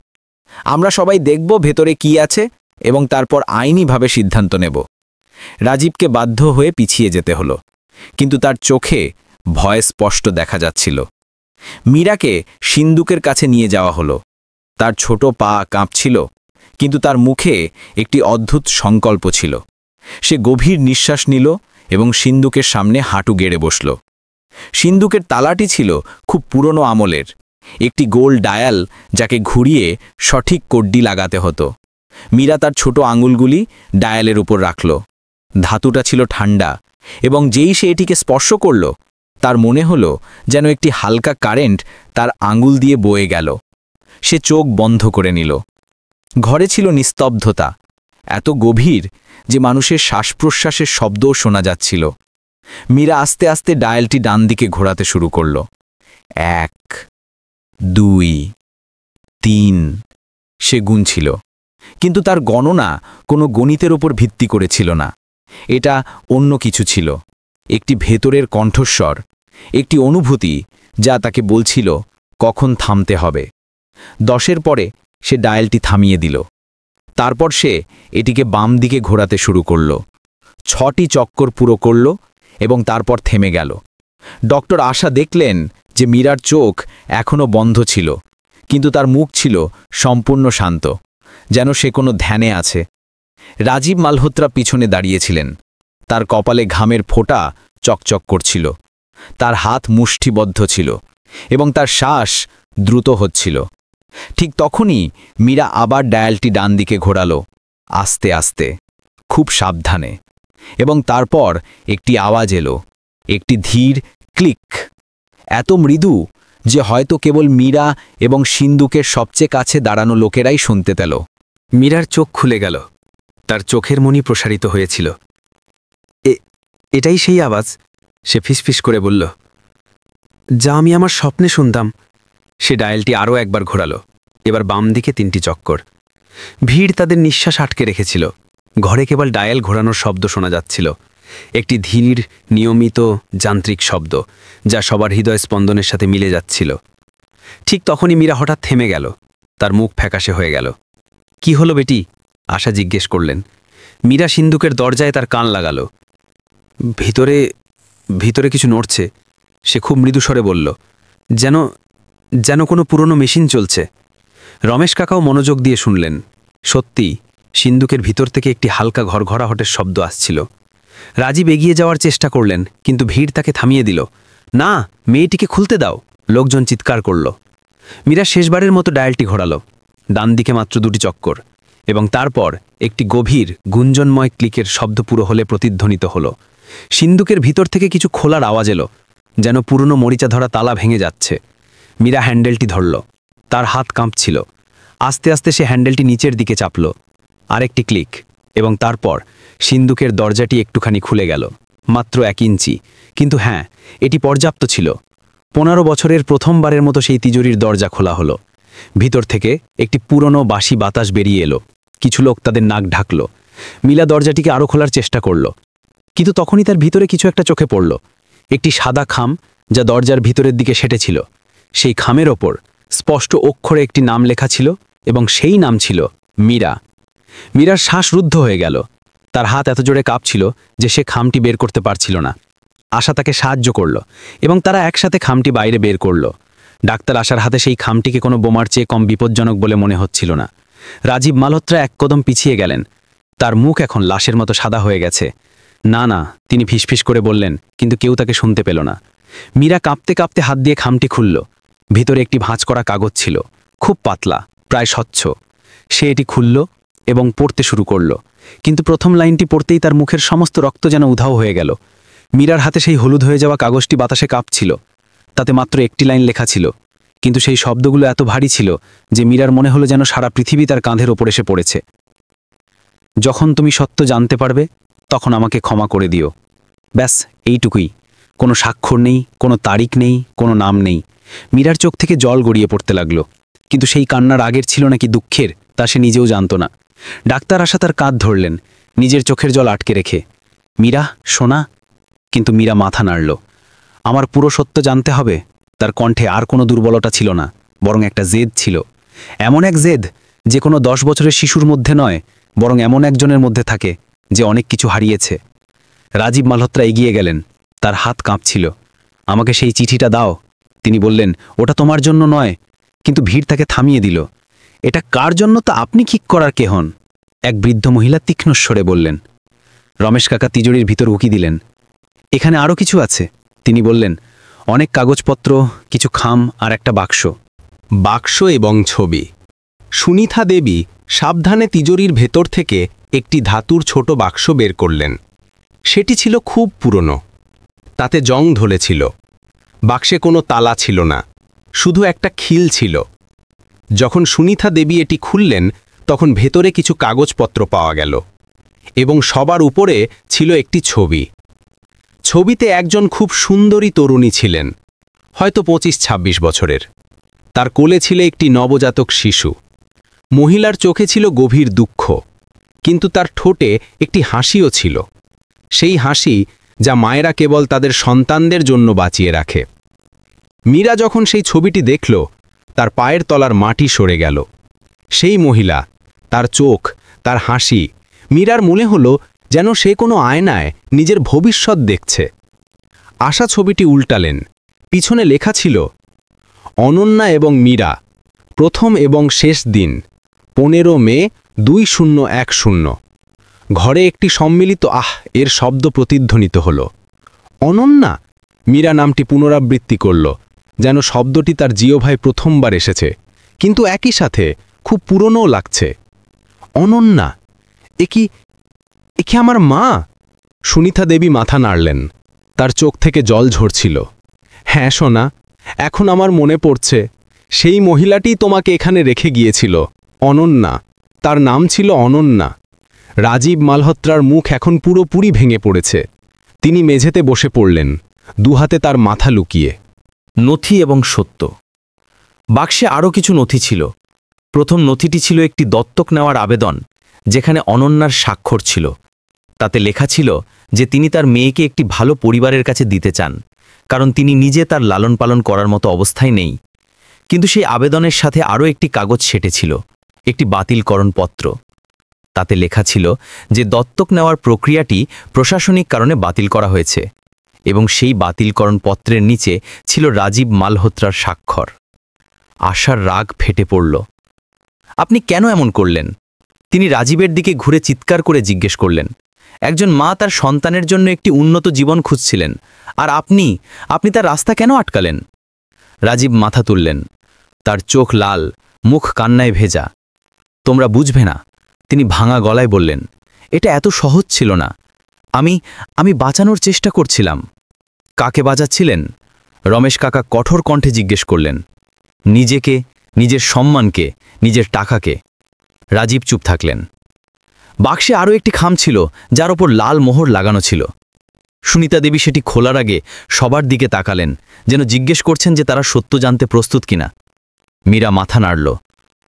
Speaker 1: আমরা সবাই দেখব ভেতরে কি আছে এবং তারপর আইনিভাবে সিদ্ধান্ত নেব। রাজীবকে বাধ্য হয়ে পিছিয়ে যেতে হলো, কিন্তু তার চোখে ভয় স্পষ্ট দেখা যাচ্ছিল। মীরাকে সিন্দুকের কাছে নিয়ে যাওয়া হলো। তার ছোট পা কাঁপছিল, কিন্তু তার মুখে একটি অদ্ভুত সংকল্প ছিল। সে গভীর নিঃশ্বাস নিল এবং সিন্দুকের সামনে হাঁটু গেড়ে বসল। সিন্দুকের তালাটি ছিল খুব পুরনো আমলের, একটি গোল ডায়াল যাকে ঘুরিয়ে সঠিক কড্ডি লাগাতে হতো। মীরা তার ছোট আঙুলগুলি ডায়ালের উপর রাখল। ধাতুটা ছিল ঠান্ডা এবং যেই সে এটিকে স্পর্শ করল, তার মনে হলো যেন একটি হালকা কারেন্ট তার আঙুল দিয়ে বয়ে গেল। সে চোখ বন্ধ করে নিল। ঘরে ছিল নিস্তব্ধতা, এত গভীর যে মানুষের শ্বাসপ্রশ্বাসের শব্দও শোনা যাচ্ছিল। মীরা আস্তে আস্তে ডায়ালটি ডান দিকে ঘোরাতে শুরু করল। 1, 2, 3 সে গুনছিল, কিন্তু তার গণনা কোনো গণিতের ওপর ভিত্তি করেছিল না। এটা অন্য কিছু ছিল, একটি ভেতরের কণ্ঠস্বর, একটি অনুভূতি যা তাকে বলছিল কখন থামতে হবে। 10-এর পরে সে ডায়ালটি থামিয়ে দিল। তারপর সে এটিকে বাম দিকে ঘোরাতে শুরু করল। 6টি চক্কর পুরো করল এবং তারপর থেমে গেল। ডক্টর আশা দেখলেন যে মীরার চোখ এখনও বন্ধ ছিল, কিন্তু তার মুখ ছিল সম্পূর্ণ শান্ত, যেন সে কোনো ধ্যানে আছে। রাজীব মালহোত্রা পিছনে দাঁড়িয়েছিলেন। তার কপালে ঘামের ফোঁটা চকচক করছিল। তার হাত মুষ্টিবদ্ধ ছিল এবং তার শ্বাস দ্রুত হচ্ছিল। ঠিক তখনই মীরা আবার ডায়ালটি ডান দিকে ঘোরালো, আস্তে আস্তে, খুব সাবধানে, এবং তারপর একটি আওয়াজ এলো, একটি ধীর ক্লিক, এত মৃদু যে হয়তো কেবল মীরা এবং সিন্দুকের সবচেয়ে কাছে দাঁড়ানো লোকেরাই শুনতে পেল।
Speaker 3: মীরার চোখ খুলে গেল। তার চোখের মণি প্রসারিত হয়েছিল। এটাই সেই আওয়াজ, সে ফিসফিস করে বলল, যা আমি আমার স্বপ্নে শুনতাম। সে ডায়ালটি আরও একবার ঘোরালো, এবার বাম দিকে 3টি চক্কর। ভিড় তাদের নিঃশ্বাস আটকে রেখেছিল। ঘরে কেবল ডায়াল ঘোরানোর শব্দ শোনা যাচ্ছিল, একটি ধীর, নিয়মিত, যান্ত্রিক শব্দ যা সবার হৃদয় স্পন্দনের সাথে মিলে যাচ্ছিল। ঠিক তখনই মীরা হঠাৎ থেমে গেল। তার মুখ ফ্যাকাশে হয়ে গেল। কি হলো বেটি? আশা জিজ্ঞেস করলেন। মীরা সিন্দুকের দরজায় তার কান লাগালো। ভিতরে ভিতরে কিছু নড়ছে, সে খুব মৃদুস্বরে বলল, যেন কোনো পুরনো মেশিন চলছে। রমেশ কাকাও মনোযোগ দিয়ে শুনলেন। সত্যি, সিন্দুকের ভিতর থেকে একটি হালকা ঘরঘরাহটের শব্দ আসছিল। রাজীব এগিয়ে যাওয়ার চেষ্টা করলেন, কিন্তু ভিড় তাকে থামিয়ে দিল। না, মেয়েটিকে খুলতে দাও, লোকজন চিৎকার করল। মীরা শেষবারের মতো ডায়ালটি ঘোরালো, ডান দিকে মাত্র 2টি চক্কর, এবং তারপর একটি গভীর, গুঞ্জনময় ক্লিকের শব্দ পুরো হলে প্রতিধ্বনিত হল। সিন্দুকের ভিতর থেকে কিছু খোলার আওয়াজ এলো, যেন পুরনো মরিচা ধরা তালা ভেঙে যাচ্ছে। মীরা হ্যান্ডেলটি ধরল। তার হাত কাঁপছিল। আস্তে আস্তে সে হ্যান্ডেলটি নিচের দিকে চাপল। আরেকটি ক্লিক, এবং তারপর সিন্দুকের দরজাটি একটুখানি খুলে গেল, মাত্র 1 ইঞ্চি, কিন্তু হ্যাঁ, এটি পর্যাপ্ত ছিল। 15 বছরের প্রথমবারের মতো সেই তিজোরির দরজা খোলা হলো। ভিতর থেকে একটি পুরনো বাসি বাতাস বেরিয়ে এলো। কিছু লোক তাদের নাক ঢাকল। মিলা দরজাটিকে আরও খোলার চেষ্টা করল, কিন্তু তখনই তার ভিতরে কিছু একটা চোখে পড়ল। একটি সাদা খাম যা দরজার ভিতরের দিকে সেটেছিল। সেই খামের ওপর স্পষ্ট অক্ষরে একটি নাম লেখা ছিল, এবং সেই নাম ছিল মীরা। মীরার শ্বাস রুদ্ধ হয়ে গেল। তার হাত এত জোরে কাঁপছিল যে সে খামটি বের করতে পারছিল না। আশা তাকে সাহায্য করল এবং তারা একসাথে খামটি বাইরে বের করল। ডাক্তার আশার হাতে সেই খামটিকে কোনো বোমার চেয়ে কম বিপজ্জনক বলে মনে হচ্ছিল না। রাজীব মালহোত্রা এক কদম পিছিয়ে গেলেন। তার মুখ এখন লাশের মতো সাদা হয়ে গেছে। না না, তিনি ফিসফিস করে বললেন, কিন্তু কেউ তাকে শুনতে পেল না। মীরা কাঁপতে কাঁপতে হাত দিয়ে খামটি খুলল। ভিতরে একটি ভাঁজ করা কাগজ ছিল, খুব পাতলা, প্রায় স্বচ্ছ। সে এটি খুলল এবং পড়তে শুরু করল, কিন্তু প্রথম লাইনটি পড়তেই তার মুখের সমস্ত রক্ত যেন উধাও হয়ে গেল। মীরার হাতে সেই হলুদ হয়ে যাওয়া কাগজটি বাতাসে কাঁপছিল। তাতে মাত্র একটি লাইন লেখা ছিল, কিন্তু সেই শব্দগুলো এত ভারী ছিল যে মীরার মনে হলো যেন সারা পৃথিবী তার কাঁধের ওপর এসে পড়েছে। যখন তুমি সত্য জানতে পারবে, তখন আমাকে ক্ষমা করে দিও। ব্যাস এইটুকুই। কোনো স্বাক্ষর নেই, কোনো তারিখ নেই, কোনো নাম নেই। মীরার চোখ থেকে জল গড়িয়ে পড়তে লাগলো, কিন্তু সেই কান্নার আগের ছিল নাকি দুঃখের তা সে নিজেও জানত না। ডাক্তার আশা তার কাঁধ ধরলেন, নিজের চোখের জল আটকে রেখে। মীরা, শোনা। কিন্তু মীরা মাথা নাড়ল। আমার পুরো সত্য জানতে হবে। তার কণ্ঠে আর কোনো দুর্বলতা ছিল না, বরং একটা জেদ ছিল। এমন এক জেদ যে কোনো 10 বছরের শিশুর মধ্যে নয়, বরং এমন একজনের মধ্যে থাকে যে অনেক কিছু হারিয়েছে। রাজীব মালহোত্রা এগিয়ে গেলেন, তার হাত কাঁপছিল। আমাকে সেই চিঠিটা দাও, তিনি বললেন। ওটা তোমার জন্য নয়। কিন্তু ভিড় তাকে থামিয়ে দিল। এটা কার জন্য তা আপনি ঠিক করার কে হন? এক বৃদ্ধ মহিলা তীক্ষ্ণ স্বরে বললেন। রমেশ কাকা তিজোরির ভিতর উকি দিলেন। এখানে আরও কিছু আছে, তিনি বললেন। অনেক কাগজপত্র, কিছু খাম আর একটা বাক্স।
Speaker 1: বাক্স এবং ছবি। সুনিতা দেবী সাবধানে তিজোরির ভেতর থেকে একটি ধাতুর ছোট বাক্স বের করলেন। সেটি ছিল খুব পুরনো, তাতে জং ধরেছিল। বাক্সে কোনো তালা ছিল না, শুধু একটা খিল ছিল। যখন সুনিতা দেবী এটি খুললেন, তখন ভেতরে কিছু কাগজপত্র পাওয়া গেল, এবং সবার উপরে ছিল একটি ছবি। ছবিতে একজন খুব সুন্দরী তরুণী ছিলেন, হয়তো 25-26 বছরের। তার কোলে ছিল একটি নবজাতক শিশু। মহিলার চোখে ছিল গভীর দুঃখ, কিন্তু তার ঠোঁটে একটি হাসিও ছিল, সেই হাসি যা মায়েরা কেবল তাদের সন্তানদের জন্য বাঁচিয়ে রাখে। মীরা যখন সেই ছবিটি দেখল, তার পায়ের তলার মাটি সরে গেল। সেই মহিলা, তার চোখ, তার হাসি, মীরার মনে হলো যেন সে কোনো আয়নায় নিজের ভবিষ্যৎ দেখছে। আশা ছবিটি উল্টালেন। পিছনে লেখা ছিল, অনন্যা এবং মীরা, প্রথম এবং শেষ দিন, 15 মে 2010। ঘরে একটি সম্মিলিত এর শব্দ প্রতিধ্বনিত হল। অনন্যা, মীরা নামটি পুনরাবৃত্তি করল, যেন শব্দটি তার জিওভায় প্রথমবার এসেছে, কিন্তু একই সাথে খুব পুরনোও লাগছে। অনন্যা, এ কি আমার মা? সুনিতা দেবী মাথা নাড়লেন। তার চোখ থেকে জল ঝরছিল। হ্যাঁ সোনা, এখন আমার মনে পড়ছে। সেই মহিলাটি তোমাকে এখানে রেখে গিয়েছিল, অনন্যা। তার নাম ছিল অনন্যা। রাজীব মালহোত্রার মুখ এখন পুরোপুরি ভেঙে পড়েছে। তিনি মেঝেতে বসে পড়লেন, দুহাতে তার মাথা লুকিয়ে।
Speaker 2: নথি এবং সত্য। বাক্সে আরও কিছু নথি ছিল। প্রথম নথিটি ছিল একটি দত্তক নেওয়ার আবেদন, যেখানে অনন্যার স্বাক্ষর ছিল। তাতে লেখা ছিল যে তিনি তার মেয়েকে একটি ভালো পরিবারের কাছে দিতে চান, কারণ তিনি নিজে তার লালন পালন করার মতো অবস্থায় নেই। কিন্তু সেই আবেদনের সাথে আরও একটি কাগজ সেটেছিল, একটি বাতিলকরণ পত্র। তাতে লেখা ছিল যে দত্তক নেওয়ার প্রক্রিয়াটি প্রশাসনিক কারণে বাতিল করা হয়েছে, এবং সেই বাতিলকরণ পত্রের নিচে ছিল রাজীব মালহোত্রার স্বাক্ষর। আশার রাগ ফেটে পড়ল। আপনি কেন এমন করলেন? তিনি রাজীবের দিকে ঘুরে চিৎকার করে জিজ্ঞেস করলেন। একজন মা তার সন্তানের জন্য একটি উন্নত জীবন খুঁজছিলেন, আর আপনি তার রাস্তা কেন আটকালেন? রাজীব মাথা তুললেন। তার চোখ লাল, মুখ কান্নায় ভেজা। তোমরা বুঝবে না, তিনি ভাঙা গলায় বললেন। এটা এত সহজ ছিল না। আমি বাঁচানোর চেষ্টা করছিলাম। কাকে বাঁচাচ্ছিলেন? রমেশ কাকা কঠোর কণ্ঠে জিজ্ঞেস করলেন। নিজেকে, নিজের সম্মানকে, নিজের টাকাকে। রাজীব চুপ থাকলেন। বাক্সে আরও একটি খাম ছিল, যার ওপর লাল মোহর লাগানো ছিল। সুনিতা দেবী সেটি খোলার আগে সবার দিকে তাকালেন, যেন জিজ্ঞেস করছেন যে তারা সত্য জানতে প্রস্তুত কিনা। মীরা মাথা নাড়ল।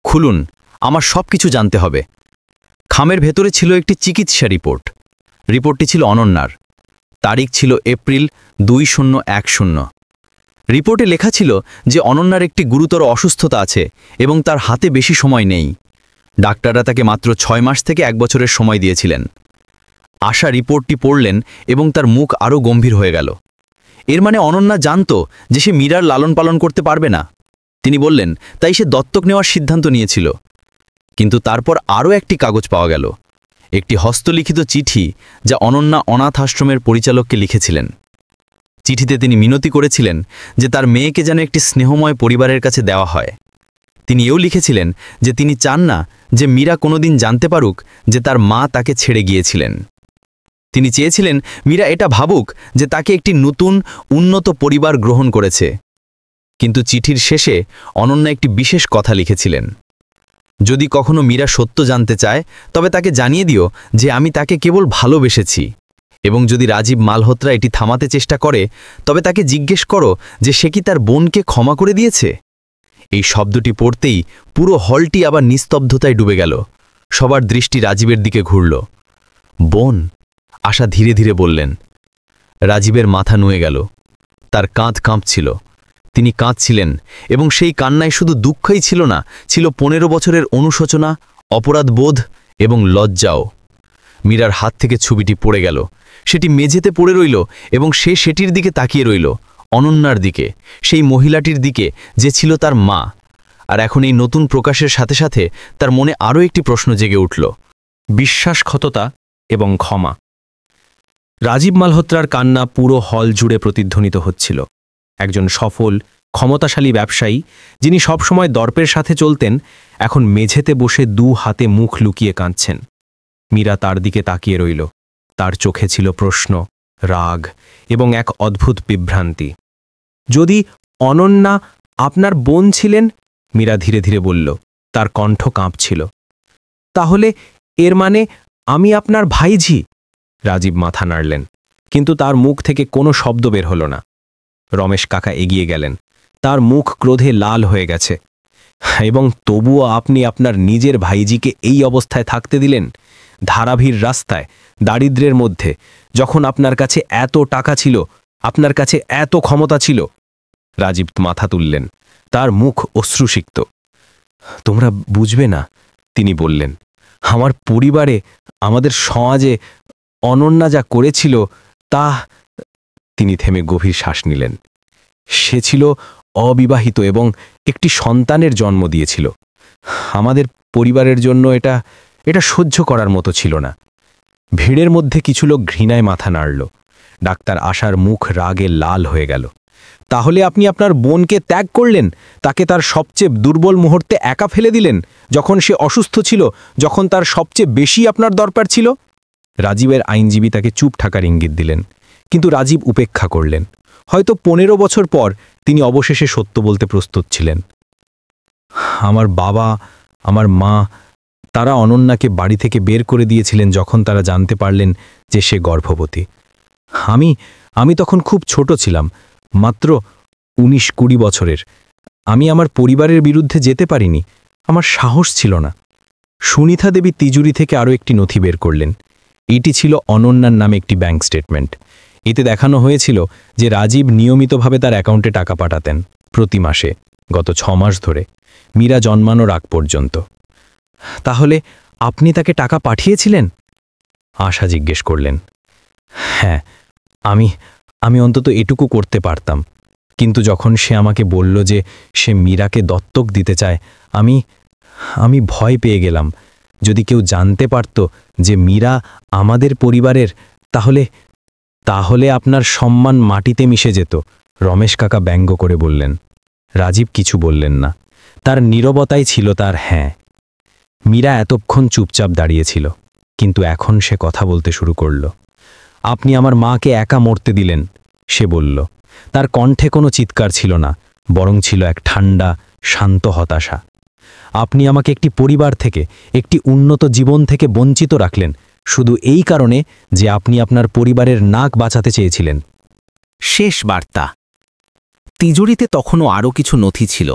Speaker 2: খুলুন, আমার সব কিছু জানতে হবে। খামের ভেতরে ছিল একটি চিকিৎসা রিপোর্ট। রিপোর্টটি ছিল অনন্যার। তারিখ ছিল এপ্রিল 2010। রিপোর্টে লেখা ছিল যে অনন্যার একটি গুরুতর অসুস্থতা আছে এবং তার হাতে বেশি সময় নেই। ডাক্তাররা তাকে মাত্র 6 মাস থেকে 1 বছরের সময় দিয়েছিলেন। আশা রিপোর্টটি পড়লেন এবং তার মুখ আরও গম্ভীর হয়ে গেল। এর মানে অনন্যা জানত যে সে মীরার লালন পালন করতে পারবে না। তিনি বললেন, তাই সে দত্তক নেওয়ার সিদ্ধান্ত নিয়েছিল। কিন্তু তারপর আরও একটি কাগজ পাওয়া গেল, একটি হস্তলিখিত চিঠি যা অনন্যা অনাথ আশ্রমের পরিচালককে লিখেছিলেন। চিঠিতে তিনি মিনতি করেছিলেন যে তার মেয়েকে যেন একটি স্নেহময় পরিবারের কাছে দেওয়া হয়। তিনি এও লিখেছিলেন যে তিনি চান না যে মীরা কোনোদিন জানতে পারুক যে তার মা তাকে ছেড়ে গিয়েছিলেন। তিনি চেয়েছিলেন মীরা এটা ভাবুক যে তাকে একটি নতুন উন্নত পরিবার গ্রহণ করেছে। কিন্তু চিঠির শেষে অনন্যা একটি বিশেষ কথা লিখেছিলেন, যদি কখনো মীরা সত্য জানতে চায় তবে তাকে জানিয়ে দিও যে আমি তাকে কেবল ভালোবেসেছি, এবং যদি রাজীব মালহোত্রা এটি থামাতে চেষ্টা করে তবে তাকে জিজ্ঞেস করো যে সে কি তার বোনকে ক্ষমা করে দিয়েছে। এই শব্দটি পড়তেই পুরো হলটি আবার নিস্তব্ধতায় ডুবে গেল। সবার দৃষ্টি রাজীবের দিকে ঘুরল। বোন, আশা ধীরে ধীরে বললেন। রাজীবের মাথা নুয়ে গেল। তার কাঁধ কাঁপছিল। তিনি কাঁদছিলেন এবং সেই কান্নায় শুধু দুঃখই ছিল না, ছিল 15 বছরের অনুশোচনা, অপরাধবোধ এবং লজ্জাও। মীরার হাত থেকে ছবিটি পড়ে গেল। সেটি মেঝেতে পড়ে রইল এবং সে সেটির দিকে তাকিয়ে রইল, অনন্যার দিকে, সেই মহিলাটির দিকে যে ছিল তার মা। আর এখন এই নতুন প্রকাশের সাথে সাথে তার মনে আরও একটি প্রশ্ন জেগে উঠল,
Speaker 3: বিশ্বাসঘাতকতা এবং ক্ষমা। রাজীব মালহোত্রার কান্না পুরো হল জুড়ে প্রতিধ্বনিত হচ্ছিল। একজন সফল, ক্ষমতাশালী ব্যবসায়ী, যিনি সবসময় দর্পের সাথে চলতেন, এখন মেঝেতে বসে 2 হাতে মুখ লুকিয়ে কাঁদছেন। মীরা তার দিকে তাকিয়ে রইল। তার চোখে ছিল প্রশ্ন, রাগ এবং এক অদ্ভুত বিভ্রান্তি। যদি অনন্যা আপনার বোন ছিলেন, মীরা ধীরে ধীরে বলল, তার কণ্ঠ কাঁপছিল। তাহলে এর মানে আমি আপনার ভাইঝি? রাজীব মাথা নাড়লেন, কিন্তু তার মুখ থেকে কোনো শব্দ বের হল না। রমেশ কাকা এগিয়ে গেলেন। তার মুখ ক্রোধে লাল হয়ে গেছে। এবং তবুও আপনি আপনার নিজের ভাইজিকে এই অবস্থায় থাকতে দিলেন, ধারাভির রাস্তায়, দারিদ্র্যের মধ্যে, যখন আপনার কাছে এত টাকা ছিল, আপনার কাছে এত ক্ষমতা ছিল। রাজীব মাথা তুললেন। তার মুখ অশ্রুসিক্ত। তোমরা বুঝবে না, তিনি বললেন। আমার পরিবারে, আমাদের সমাজে অনন্যা যা করেছিল তা। তিনি থেমে গভীর শ্বাস নিলেন। সে ছিল অবিবাহিত এবং একটি সন্তানের জন্ম দিয়েছিল। আমাদের পরিবারের জন্য এটা সহ্য করার মতো ছিল না। ভিড়ের মধ্যে কিছু লোক ঘৃণায় মাথা নাড়ল। ডাক্তার আশার মুখ রাগে লাল হয়ে গেল। তাহলে আপনি আপনার বোনকে ত্যাগ করলেন, তাকে তার সবচেয়ে দুর্বল মুহূর্তে একা ফেলে দিলেন, যখন সে অসুস্থ ছিল, যখন তার সবচেয়ে বেশি আপনার দরকার ছিল। রাজীবের আইনজীবী তাকে চুপ থাকার ইঙ্গিত দিলেন, কিন্তু রাজীব উপেক্ষা করলেন। হয়তো 15 বছর পর তিনি অবশেষে সত্য বলতে প্রস্তুত ছিলেন। আমার বাবা, আমার মা, তারা অনন্যাকে বাড়ি থেকে বের করে দিয়েছিলেন যখন তারা জানতে পারলেন যে সে গর্ভবতী। আমি তখন খুব ছোট ছিলাম, মাত্র 19-20 বছরের। আমি আমার পরিবারের বিরুদ্ধে যেতে পারিনি, আমার সাহস ছিল না। সুনিতা দেবী তিজুরি থেকে আরও একটি নথি বের করলেন। এটি ছিল অনন্যার নামে একটি ব্যাংক স্টেটমেন্ট। এতে দেখানো হয়েছিল যে রাজীব নিয়মিতভাবে তার অ্যাকাউন্টে টাকা পাঠাতেন, প্রতি মাসে, গত 6 মাস ধরে, মীরা জন্মানোর আগ পর্যন্ত। তাহলে আপনি তাকে টাকা পাঠিয়েছিলেন? আশা জিজ্ঞেস করলেন। হ্যাঁ, আমি অন্তত এটুকু করতে পারতাম। কিন্তু যখন সে আমাকে বলল যে সে মীরাকে দত্তক দিতে চায়, আমি ভয় পেয়ে গেলাম। যদি কেউ জানতে পারত যে মীরা আমাদের পরিবারের, তাহলে আপনার সম্মান মাটিতে মিশে যেত, রমেশ কাকা ব্যঙ্গ করে বললেন। রাজীব কিছু বললেন না। তার নীরবতাই ছিল তার হ্যাঁ। মীরা এতক্ষণ চুপচাপ দাঁড়িয়েছিল, কিন্তু এখন সে কথা বলতে শুরু করল। আপনি আমার মাকে একা মরতে দিলেন, সে বলল। তার কণ্ঠে কোনো চিৎকার ছিল না, বরং ছিল এক ঠান্ডা, শান্ত হতাশা। আপনি আমাকে একটি পরিবার থেকে, একটি উন্নত জীবন থেকে বঞ্চিত রাখলেন, শুধু এই কারণে যে আপনি আপনার পরিবারের নাক বাঁচাতে চেয়েছিলেন।
Speaker 4: শেষ বার্তা। তিজুরিতে তখনও আরও কিছু নথি ছিল।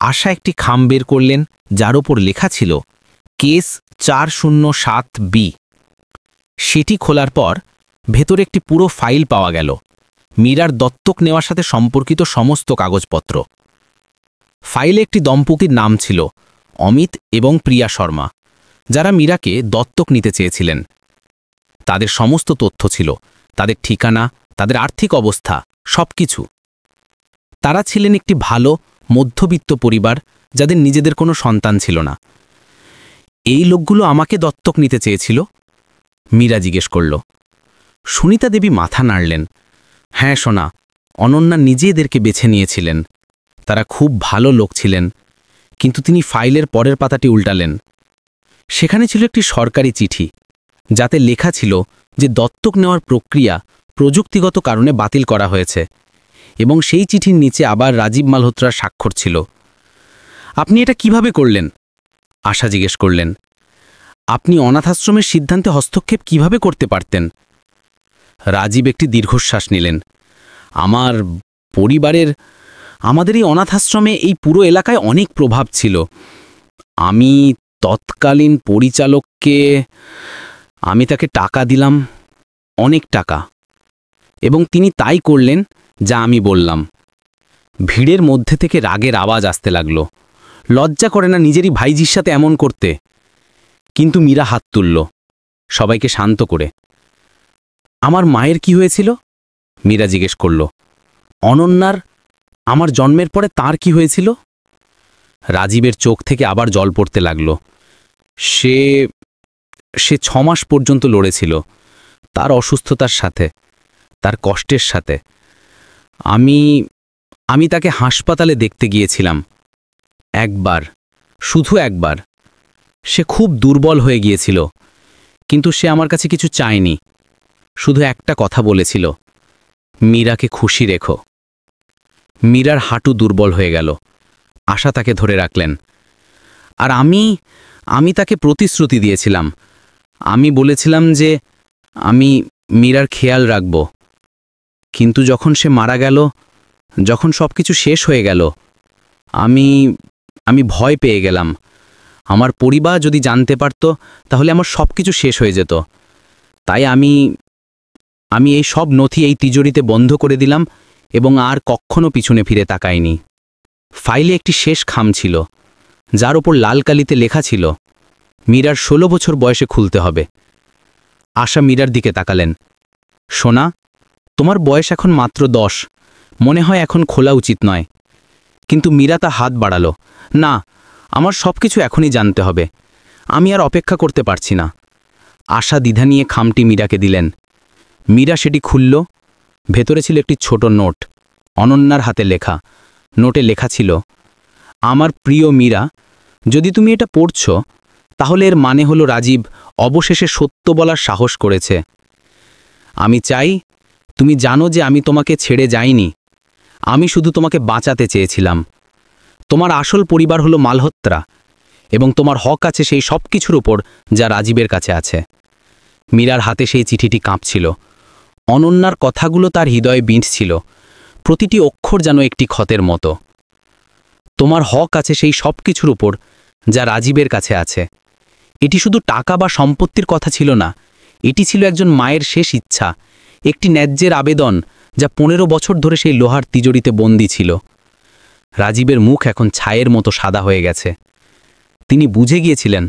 Speaker 3: আশা একটি খাম বের করলেন, যার ওপর লেখা ছিল কেস 407B। সেটি খোলার পর ভেতরে একটি পুরো ফাইল পাওয়া গেল, মীরার দত্তক নেওয়ার সাথে সম্পর্কিত সমস্ত কাগজপত্র। ফাইলে একটি দম্পতির নাম ছিল, অমিত এবং প্রিয়া শর্মা, যারা মীরাকে দত্তক নিতে চেয়েছিলেন। তাদের সমস্ত তথ্য ছিল, তাদের ঠিকানা, তাদের আর্থিক অবস্থা, সবকিছু। তারা ছিলেন একটি ভালো মধ্যবিত্ত পরিবার, যাদের নিজেদের কোনো সন্তান ছিল না। এই লোকগুলো আমাকে দত্তক নিতে চেয়েছিল? মীরা জিজ্ঞেস করল। সুনিতা দেবী মাথা নাড়লেন। হ্যাঁ সোনা, অনন্যা নিজে এদেরকে বেছে নিয়েছিলেন। তারা খুব ভালো লোক ছিলেন। কিন্তু তিনি ফাইলের পরের পাতাটি উল্টালেন। সেখানে ছিল একটি সরকারি চিঠি, যাতে লেখা ছিল যে দত্তক নেওয়ার প্রক্রিয়া প্রযুক্তিগত কারণে বাতিল করা হয়েছে, এবং সেই চিঠির নিচে আবার রাজীব মালহোত্রার স্বাক্ষর ছিল। আপনি এটা কিভাবে করলেন? আশা জিজ্ঞেস করলেন। আপনি অনাথাশ্রমের সিদ্ধান্তে হস্তক্ষেপ কিভাবে করতে পারতেন? রাজীব একটি দীর্ঘশ্বাস নিলেন। আমার পরিবারের, আমাদের এই অনাথাশ্রমে এই পুরো এলাকায় অনেক প্রভাব ছিল। আমি তৎকালীন পরিচালককে, আমি তাকে টাকা দিলাম, অনেক টাকা, এবং তিনি তাই করলেন যা আমি বললাম। ভিড়ের মধ্যে থেকে রাগের আওয়াজ আসতে লাগল। লজ্জা করে না নিজেরই ভাইজির সাথে এমন করতে? কিন্তু মীরা হাত তুলল, সবাইকে শান্ত করে। আমার মায়ের কি হয়েছিল? মীরা জিজ্ঞেস করল। অনন্যার, আমার জন্মের পরে তার কি হয়েছিল? রাজীবের চোখ থেকে আবার জল পড়তে লাগল। সে 6 মাস পর্যন্ত লড়েছিল, তার অসুস্থতার সাথে, তার কষ্টের সাথে। আমি তাকে হাসপাতালে দেখতে গিয়েছিলাম একবার, শুধু একবার। সে খুব দুর্বল হয়ে গিয়েছিল, কিন্তু সে আমার কাছে কিছু চায়নি, শুধু একটা কথা বলেছিল, মীরাকে খুশি রেখো। মীরার হাঁটু দুর্বল হয়ে গেল। আশা তাকে ধরে রাখলেন। আর আমি তাকে প্রতিশ্রুতি দিয়েছিলাম। আমি বলেছিলাম যে আমি মীরার খেয়াল রাখব। কিন্তু যখন সে মারা গেল, যখন সবকিছু শেষ হয়ে গেল, আমি ভয় পেয়ে গেলাম। আমার পরিবার যদি জানতে পারত, তাহলে আমার সবকিছু শেষ হয়ে যেত। তাই আমি এই সব নথি এই তিজোরিতে বন্ধ করে দিলাম এবং আর কখনো পিছনে ফিরে তাকাইনি। ফাইলে একটি শেষ খাম ছিল, যার ওপর লাল কালিতে লেখা ছিল, মীরার 16 বছর বয়সে খুলতে হবে। আশা মীরার দিকে তাকালেন। সোনা, তোমার বয়স এখন মাত্র 10, মনে হয় এখন খোলা উচিত নয়। কিন্তু মীরা তা হাত বাড়ালো। না, আমার সবকিছু এখনই জানতে হবে। আমি আর অপেক্ষা করতে পারছি না। আশা দ্বিধা নিয়ে খামটি মীরাকে দিলেন। মীরা সেটি খুলল। ভেতরে ছিল একটি ছোট নোট, অনন্যার হাতে লেখা। নোটে লেখা ছিল, আমার প্রিয় মীরা, যদি তুমি এটা পড়ছ, তাহলে এর মানে হলো রাজীব অবশেষে সত্য বলার সাহস করেছে। আমি চাই তুমি জানো যে আমি তোমাকে ছেড়ে যাইনি। আমি শুধু তোমাকে বাঁচাতে চেয়েছিলাম। তোমার আসল পরিবার হলো মালহোত্রা, এবং তোমার হক আছে সেই সব কিছুর উপর যা রাজীবের কাছে আছে। মীরার হাতে সেই চিঠিটি কাঁপছিল। অনন্যার কথাগুলো তার হৃদয়ে বিঁধছিল, প্রতিটি অক্ষর যেন একটি ক্ষতের মতো। তোমার হক আছে সেই সব কিছুর উপর যা রাজীবের কাছে আছে। এটি শুধু টাকা বা সম্পত্তির কথা ছিল না, এটি ছিল একজন মায়ের শেষ ইচ্ছা, একটি ন্যায্যের আবেদন, যা 15 বছর ধরে সেই লোহার তিজোরিতে বন্দী ছিল। রাজীবের মুখ এখন ছায়ের মতো সাদা হয়ে গেছে। তিনি বুঝে গিয়েছিলেন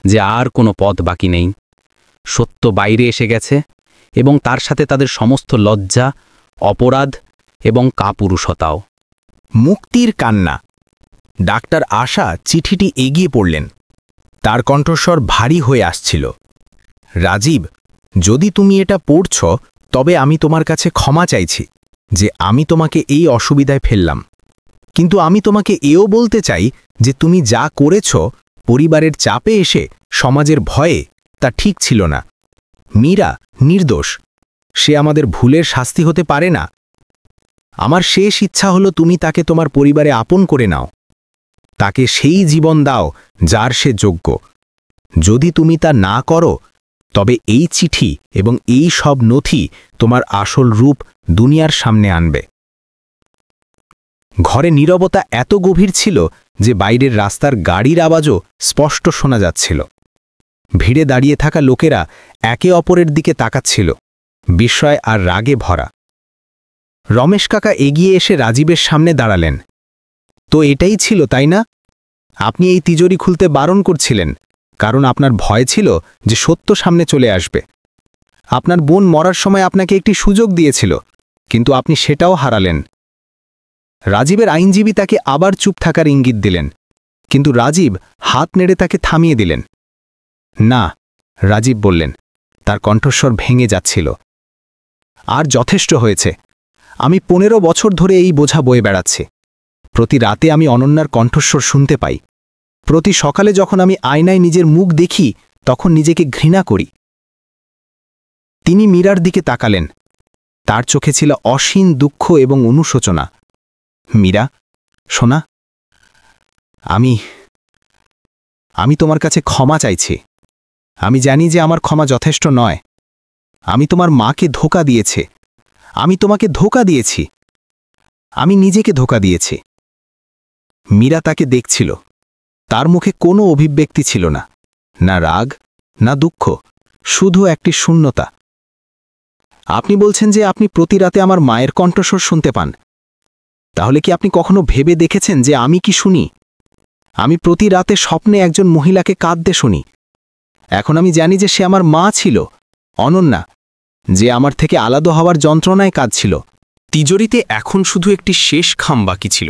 Speaker 3: যে আর কোনো পথ বাকি নেই। সত্য বাইরে এসে গেছে, এবং তার সাথে তাদের সমস্ত লজ্জা, অপরাধ এবং কাপুরুষতাও।
Speaker 4: মুক্তির কান্না। ডাক্তার আশা চিঠিটি এগিয়ে পড়লেন। তার কণ্ঠস্বর ভারী হয়ে আসছিল। রাজীব, যদি তুমি এটা পড়ছ, তবে আমি তোমার কাছে ক্ষমা চাইছি যে আমি তোমাকে এই অসুবিধায় ফেললাম। কিন্তু আমি তোমাকে এও বলতে চাই যে তুমি যা করেছ পরিবারের চাপে এসে, সমাজের ভয়ে, তা ঠিক ছিল না। মীরা নির্দোষ, সে আমাদের ভুলের শাস্তি হতে পারে না। আমার শেষ ইচ্ছা হলো তুমি তাকে তোমার পরিবারে আপন করে নাও, তাকে সেই জীবন দাও যার সে যোগ্য। যদি তুমি তা না করো, তবে এই চিঠি এবং এই সব নথি তোমার আসল রূপ দুনিয়ার সামনে আনবে। ঘরে নীরবতা এত গভীর ছিল যে বাইরের রাস্তার গাড়ির আওয়াজও স্পষ্ট শোনা যাচ্ছিল। ভিড়ে দাঁড়িয়ে থাকা লোকেরা একে অপরের দিকে তাকাচ্ছিল, বিস্ময় আর রাগে ভরা। রমেশ কাকা এগিয়ে এসে রাজীবের সামনে দাঁড়ালেন। তো এটাই ছিল, তাই না? আপনি এই তিজোরি খুলতে বারণ করছিলেন, কারণ আপনার ভয় ছিল যে সত্য সামনে চলে আসবে। আপনার বোন মরার সময় আপনাকে একটি সুযোগ দিয়েছিল, কিন্তু আপনি সেটাও হারালেন। রাজীবের আইনজীবী তাকে আবার চুপ থাকার ইঙ্গিত দিলেন, কিন্তু রাজীব হাত নেড়ে তাকে থামিয়ে দিলেন। না, রাজীব বললেন, তার কণ্ঠস্বর ভেঙে যাচ্ছিল। আর যথেষ্ট হয়েছে। আমি 15 বছর ধরে এই বোঝা বয়ে বেড়াচ্ছি। প্রতি রাতে আমি অনন্যার কণ্ঠস্বর শুনতে পাই। প্রতি সকালে যখন আমি আয়নায় নিজের মুখ দেখি, তখন নিজেকে ঘৃণা করি। তিনি মীরার দিকে তাকালেন। তার চোখে ছিল অসীম দুঃখ এবং অনুশোচনা। মীরা, শোনা, আমি তোমার কাছে ক্ষমা চাইছি। আমি জানি যে আমার ক্ষমা যথেষ্ট নয়। আমি তোমার মাকে ধোঁকা দিয়েছি। আমি তোমাকে ধোঁকা দিয়েছি। আমি নিজেকে ধোঁকা দিয়েছি। মীরা তাকে দেখছিল। তার মুখে কোনো অভিব্যক্তি ছিল না, না রাগ, না দুঃখ, শুধু একটি শূন্যতা। আপনি বলছেন যে আপনি প্রতি রাতে আমার মায়ের কণ্ঠস্বর শুনতে পান। তাহলে কি আপনি কখনো ভেবে দেখেছেন যে আমি কি শুনি? আমি প্রতি রাতে স্বপ্নে একজন মহিলাকে কাঁদতে শুনি। এখন আমি জানি যে সে আমার মা ছিল, অনন্যা, যে আমার থেকে আলাদা হওয়ার যন্ত্রণায় কাঁদছিল।
Speaker 1: তিজোরিতে এখন শুধু একটি শেষ খাম বাকি ছিল।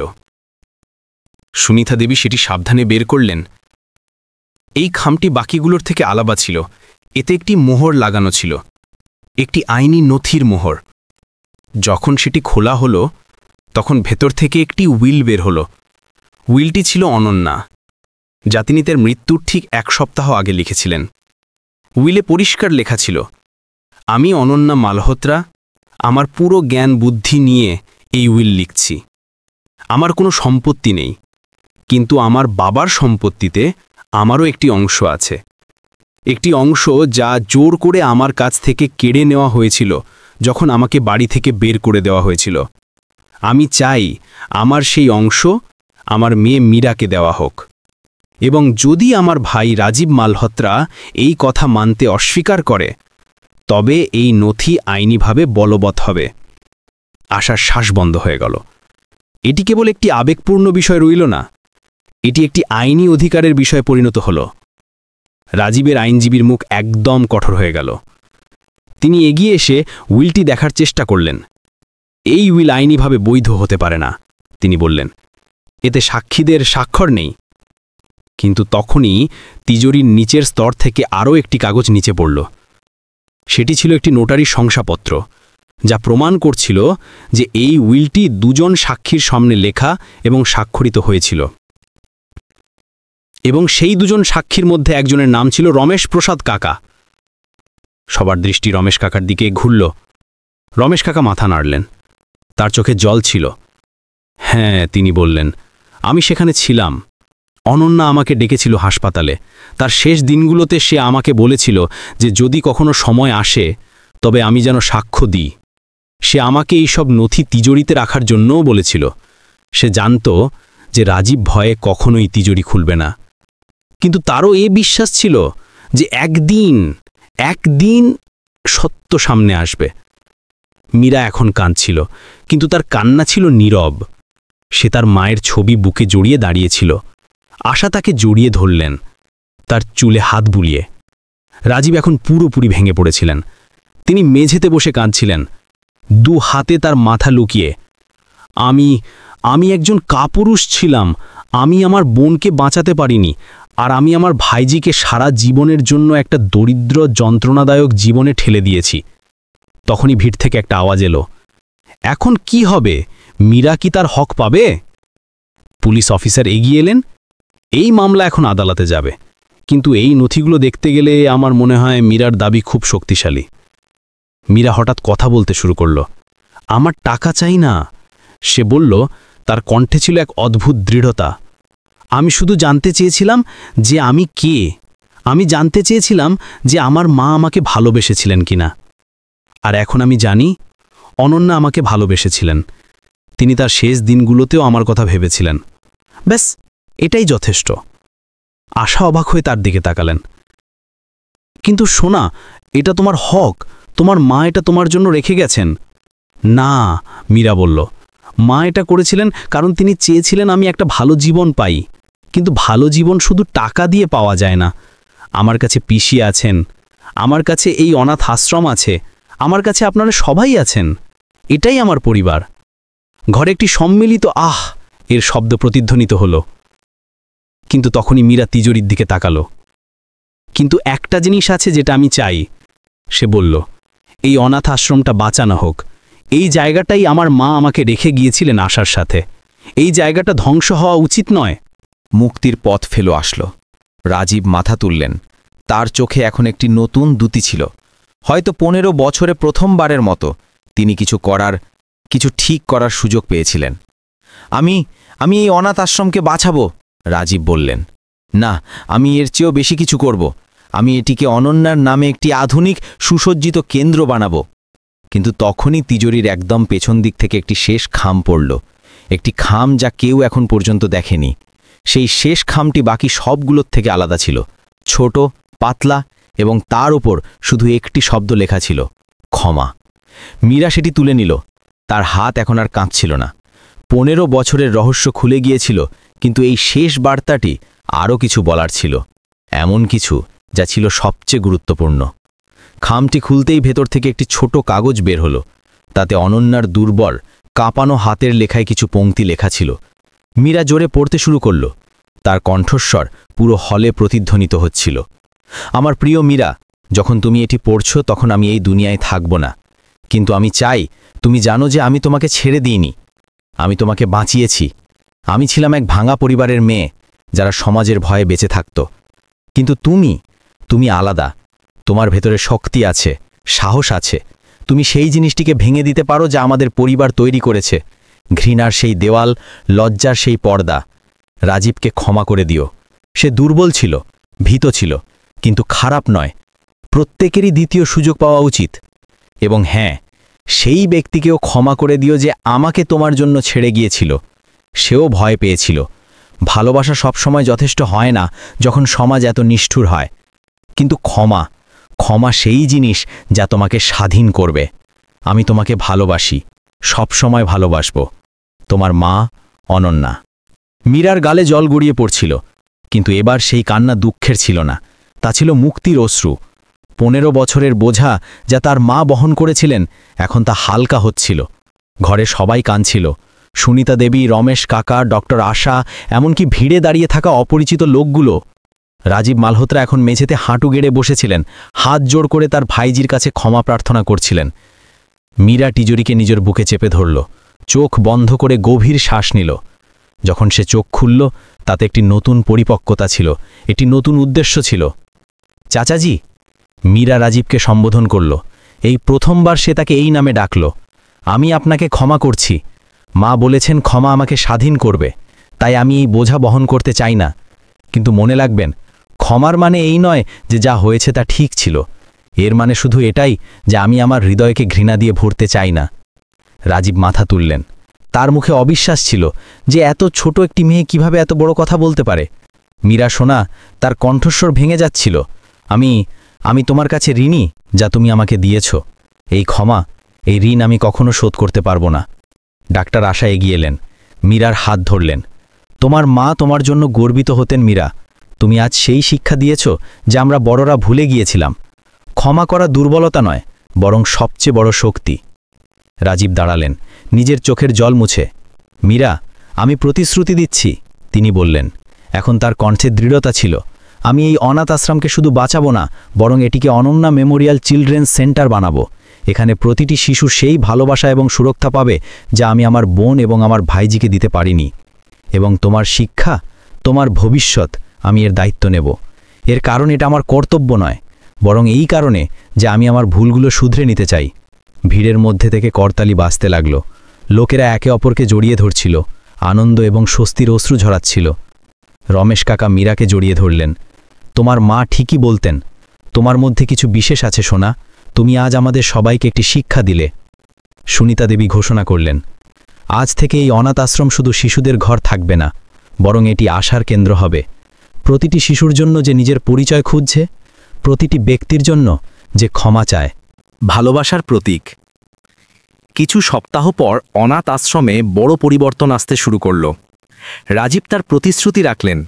Speaker 1: সুনিতা দেবী সেটি সাবধানে বের করলেন। এই খামটি বাকিগুলোর থেকে আলাদা ছিল। এতে একটি মোহর লাগানো ছিল, একটি আইনি নথির মোহর। যখন সেটি খোলা হলো, তখন ভেতর থেকে একটি উইল বের হলো। উইলটি ছিল অনন্যা, যা তিনি তার মৃত্যুর ঠিক 1 সপ্তাহ আগে লিখেছিলেন। উইলে পরিষ্কার লেখা ছিল, আমি অনন্যা মালহোত্রা আমার পুরো জ্ঞান বুদ্ধি নিয়ে এই উইল লিখছি। আমার কোনো সম্পত্তি নেই, কিন্তু আমার বাবার সম্পত্তিতে আমারও একটি অংশ আছে। একটি অংশ যা জোর করে আমার কাছ থেকে কেড়ে নেওয়া হয়েছিল যখন আমাকে বাড়ি থেকে বের করে দেওয়া হয়েছিল। আমি চাই আমার সেই অংশ আমার মেয়ে মীরাকে দেওয়া হোক। এবং যদি আমার ভাই রাজীব মালহোত্রা এই কথা মানতে অস্বীকার করে, তবে এই নথি আইনিভাবে বলবৎ হবে। আশার শ্বাস বন্ধ হয়ে গেল। এটি কেবল একটি আবেগপূর্ণ বিষয় রইল না, এটি একটি আইনি অধিকারের বিষয়ে পরিণত হল। রাজীবের আইনজীবীর মুখ একদম কঠোর হয়ে গেল। তিনি এগিয়ে এসে উইলটি দেখার চেষ্টা করলেন। এই উইল আইনিভাবে বৈধ হতে পারে না, তিনি বললেন। এতে সাক্ষীদের স্বাক্ষর নেই। কিন্তু তখনই তিজোরির নিচের স্তর থেকে আরও একটি কাগজ নিচে পড়ল। সেটি ছিল একটি নোটারি শংসাপত্র, যা প্রমাণ করছিল যে এই উইলটি 2 জন সাক্ষীর সামনে লেখা এবং স্বাক্ষরিত হয়েছিল। এবং সেই 2 জন সাক্ষীর মধ্যে একজনের নাম ছিল রমেশ প্রসাদ কাকা। সবার দৃষ্টি রমেশ কাকার দিকে ঘুরল। রমেশ কাকা মাথা নাড়লেন। তার চোখে জল ছিল। হ্যাঁ, তিনি বললেন, আমি সেখানে ছিলাম। অনন্যা আমাকে ডেকেছিল হাসপাতালে। তার শেষ দিনগুলোতে সে আমাকে বলেছিল যে যদি কখনো সময় আসে, তবে আমি যেন সাক্ষ্য দিই। সে আমাকে এই সব নথি তিজোরিতে রাখার জন্যও বলেছিল। সে জানত যে রাজীব ভয়ে কখনোই তিজোরি খুলবে না। কিন্তু তারও এ বিশ্বাস ছিল যে একদিন সত্য সামনে আসবে। মীরা এখন কাঁদছিল, কিন্তু তার কান্না ছিল নীরব। সে তার মায়ের ছবি বুকে জড়িয়ে দাঁড়িয়েছিল। আশা তাকে জড়িয়ে ধরলেন, তার চুলে হাত বুলিয়ে। রাজীব এখন পুরোপুরি ভেঙে পড়েছিলেন। তিনি মেঝেতে বসে কাঁদছিলেন, 2 হাতে তার মাথা লুকিয়ে। আমি একজন কাপুরুষ ছিলাম। আমি আমার বোনকে বাঁচাতে পারিনি, আর আমি আমার ভাইজিকে সারা জীবনের জন্য একটা দরিদ্র যন্ত্রণাদায়ক জীবনে ঠেলে দিয়েছি। তখনই ভিড় থেকে একটা আওয়াজ এলো, এখন কি হবে? মীরা কি তার হক পাবে? পুলিশ অফিসার এগিয়ে এলেন। এই মামলা এখন আদালতে যাবে, কিন্তু এই নথিগুলো দেখতে গেলে আমার মনে হয় মীরার দাবি খুব শক্তিশালী। মীরা হঠাৎ কথা বলতে শুরু করল। আমার টাকা চাই না, সে বলল। তার কণ্ঠে ছিল এক অদ্ভুত দৃঢ়তা। আমি শুধু জানতে চেয়েছিলাম যে আমি কে। আমি জানতে চেয়েছিলাম যে আমার মা আমাকে ভালোবেসেছিলেন কিনা। আর এখন আমি জানি, অনন্যা আমাকে ভালোবেসেছিলেন।
Speaker 2: তিনি তার শেষ দিনগুলোতেও আমার কথা ভেবেছিলেন। ব্যাস, এটাই যথেষ্ট। আশা অবাক হয়ে তার দিকে তাকালেন। কিন্তু সোনা, এটা তোমার হক, তোমার মা এটা তোমার জন্য রেখে গেছেন। না, মীরা বলল, মা এটা করেছিলেন কারণ তিনি চেয়েছিলেন আমি একটা ভালো জীবন পাই। কিন্তু ভালো জীবন শুধু টাকা দিয়ে পাওয়া যায় না। আমার কাছে পিসি আছেন, আমার কাছে এই অনাথ আশ্রম আছে, আমার কাছে আপনারা সবাই আছেন। এটাই আমার পরিবার। ঘরে একটি সম্মিলিত আহ এর শব্দ প্রতিধ্বনিত হল। কিন্তু তখনই মীরা তিজোরির দিকে তাকালো। কিন্তু একটা জিনিস আছে যেটা আমি চাই, সে বলল, এই অনাথ আশ্রমটা বাঁচানো হোক। এই জায়গাটাই আমার মা আমাকে রেখে গিয়েছিলেন আশার সাথে। এই জায়গাটা ধ্বংস হওয়া উচিত নয়।
Speaker 1: মুক্তির পথ ফেলো আসলো। রাজীব মাথা তুললেন। তার চোখে এখন একটি নতুন দ্যুতি ছিল। হয়তো 15 বছরে প্রথমবারের মতো তিনি কিছু ঠিক করার সুযোগ পেয়েছিলেন। আমি এই অনাথ আশ্রমকে বাঁচাবো, রাজীব বললেন। না, আমি এর চেয়েও বেশি কিছু করব। আমি এটিকে অনন্যার নামে একটি আধুনিক সুসজ্জিত কেন্দ্র বানাবো। কিন্তু তখনই তিজোরির একদম পেছন দিক থেকে একটি শেষ খাম পড়ল। একটি খাম যা কেউ এখন পর্যন্ত দেখেনি। সেই শেষ খামটি বাকি সবগুলোর থেকে আলাদা ছিল, ছোট, পাতলা, এবং তার উপর শুধু একটি শব্দ লেখা ছিল, ক্ষমা। মীরা সেটি তুলে নিল। তার হাত এখন আর কাঁপছিল না। 15 বছরের রহস্য খুলে গিয়েছিল, কিন্তু এই শেষ বার্তাটি আরও কিছু বলার ছিল, এমন কিছু যা ছিল সবচেয়ে গুরুত্বপূর্ণ। খামটি খুলতেই ভেতর থেকে একটি ছোট কাগজ বের হলো। তাতে অনন্যার দুর্বল, কাঁপানো হাতের লেখায় কিছু পংক্তি লেখা ছিল। মীরা জোরে পড়তে শুরু করল। তার কণ্ঠস্বর পুরো হলে প্রতিধ্বনিত হচ্ছিল। আমার প্রিয় মীরা, যখন তুমি এটি পড়ছ তখন আমি এই দুনিয়ায় থাকব না। কিন্তু আমি চাই তুমি জানো যে আমি তোমাকে ছেড়ে দিইনি। আমি তোমাকে বাঁচিয়েছি। আমি ছিলাম এক ভাঙা পরিবারের মেয়ে যারা সমাজের ভয়ে বেঁচে থাকত। কিন্তু তুমি আলাদা। তোমার ভেতরে শক্তি আছে, সাহস আছে। তুমি সেই জিনিসটিকে ভেঙে দিতে পারো যা আমাদের পরিবার তৈরি করেছে। ঘৃণার সেই দেওয়াল, লজ্জার সেই পর্দা। রাজীবকে ক্ষমা করে দিও। সে দুর্বল ছিল, ভীত ছিল, কিন্তু খারাপ নয়। প্রত্যেকেরই দ্বিতীয় সুযোগ পাওয়া উচিত। এবং হ্যাঁ, সেই ব্যক্তিকেও ক্ষমা করে দিও যে আমাকে তোমার জন্য ছেড়ে গিয়েছিল। সেও ভয় পেয়েছিল। ভালোবাসা সবসময় যথেষ্ট হয় না যখন সমাজ এত নিষ্ঠুর হয়। কিন্তু ক্ষমা সেই জিনিস যা তোমাকে স্বাধীন করবে। আমি তোমাকে ভালোবাসি, সবসময় ভালোবাসব। তোমার মা, অনন্যা। মীরার গালে জল গড়িয়ে পড়ছিল, কিন্তু এবার সেই কান্না দুঃখের ছিল না, তা ছিল মুক্তির অশ্রু। 15 বছরের বোঝা যা তার মা বহন করেছিলেন, এখন তা হালকা হচ্ছিল। ঘরে সবাই কাঁদছিল। সুনিতা দেবী, রমেশ কাকা, ডক্টর আশা, এমনকি ভিড়ে দাঁড়িয়ে থাকা অপরিচিত লোকগুলো। রাজীব মালহোত্রা এখন মেঝেতে হাঁটু গেড়ে বসেছিলেন, হাত জোড় করে তার ভাইজির কাছে ক্ষমা প্রার্থনা করছিলেন। মীরা তিজোরিকে নিজের বুকে চেপে ধরল, চোখ বন্ধ করে গভীর শ্বাস নিল। যখন সে চোখ খুলল, তাতে একটি নতুন পরিপক্কতা ছিল, একটি নতুন উদ্দেশ্য ছিল। চাচাজি, মীরা রাজীবকে সম্বোধন করল। এই প্রথমবার সে তাকে এই নামে ডাকল। আমি আপনাকে ক্ষমা করছি। মা বলেছেন ক্ষমা আমাকে স্বাধীন করবে, তাই আমি এই বোঝা বহন করতে চাই না। কিন্তু মনে রাখবেন, ক্ষমার মানে এই নয় যে যা হয়েছে তা ঠিক ছিল। এর মানে শুধু এটাই যে আমি আমার হৃদয়কে ঘৃণা দিয়ে ভরতে চাই না। রাজীব মাথা তুললেন। তার মুখে অবিশ্বাস ছিল যে এত ছোট একটি মেয়ে কিভাবে এত বড় কথা বলতে পারে। মীরা শোনা, তার কণ্ঠস্বর ভেঙে যাচ্ছিল। আমি তোমার কাছে ঋণী যা তুমি আমাকে দিয়েছ। এই ক্ষমা, এই ঋণ আমি কখনো শোধ করতে পারবো না। ডাক্তার আশা এগিয়ে এলেন, মীরার হাত ধরলেন। তোমার মা তোমার জন্য গর্বিত হতেন মীরা। তুমি আজ সেই শিক্ষা দিয়েছ যা আমরা বড়রা ভুলে গিয়েছিলাম। ক্ষমা করা দুর্বলতা নয়, বরং সবচেয়ে বড় শক্তি। রাজীব দাঁড়ালেন, নিজের চোখের জল মুছে। মীরা, আমি প্রতিশ্রুতি দিচ্ছি, তিনি বললেন। এখন তার কণ্ঠে দৃঢ়তা ছিল। আমি এই অনাথ আশ্রমকে শুধু বাঁচাবো না, বরং এটিকে অনন্যা মেমোরিয়াল চিলড্রেন্স সেন্টার বানাবো। এখানে প্রতিটি শিশু সেই ভালোবাসা এবং সুরক্ষা পাবে যা আমি আমার বোন এবং আমার ভাইজিকে দিতে পারিনি। এবং তোমার শিক্ষা, তোমার ভবিষ্যৎ, আমি এর দায়িত্ব নেব। এর কারণ এটা আমার কর্তব্য নয়, বরং এই কারণে যে আমি আমার ভুলগুলো শুধরে নিতে চাই। ভিড়ের মধ্যে থেকে করতালি বাজতে লাগল। লোকেরা একে অপরকে জড়িয়ে ধরছিল, আনন্দ এবং স্বস্তির অশ্রু ঝরাচ্ছিল। রমেশ কাকা মীরাকে জড়িয়ে ধরলেন। তোমার মা ঠিকই বলতেন, তোমার মধ্যে কিছু বিশেষ আছে সোনা। তুমি আজ আমাদের সবাইকে একটি শিক্ষা দিলে। সুনিতা দেবী ঘোষণা করলেন,
Speaker 2: আজ থেকে এই অনাথ আশ্রম শুধু শিশুদের ঘর থাকবে না, বরং এটি আশার কেন্দ্র হবে। প্রতিটি শিশুর জন্য যে নিজের পরিচয় খুঁজছে, প্রতিটি ব্যক্তির জন্য যে ক্ষমা চায়।
Speaker 1: ভালোবাসার প্রতীক। কিছু সপ্তাহ পর অনাথ আশ্রমে বড় পরিবর্তন আসতে শুরু করল। রাজীব তার প্রতিশ্রুতি রাখলেন।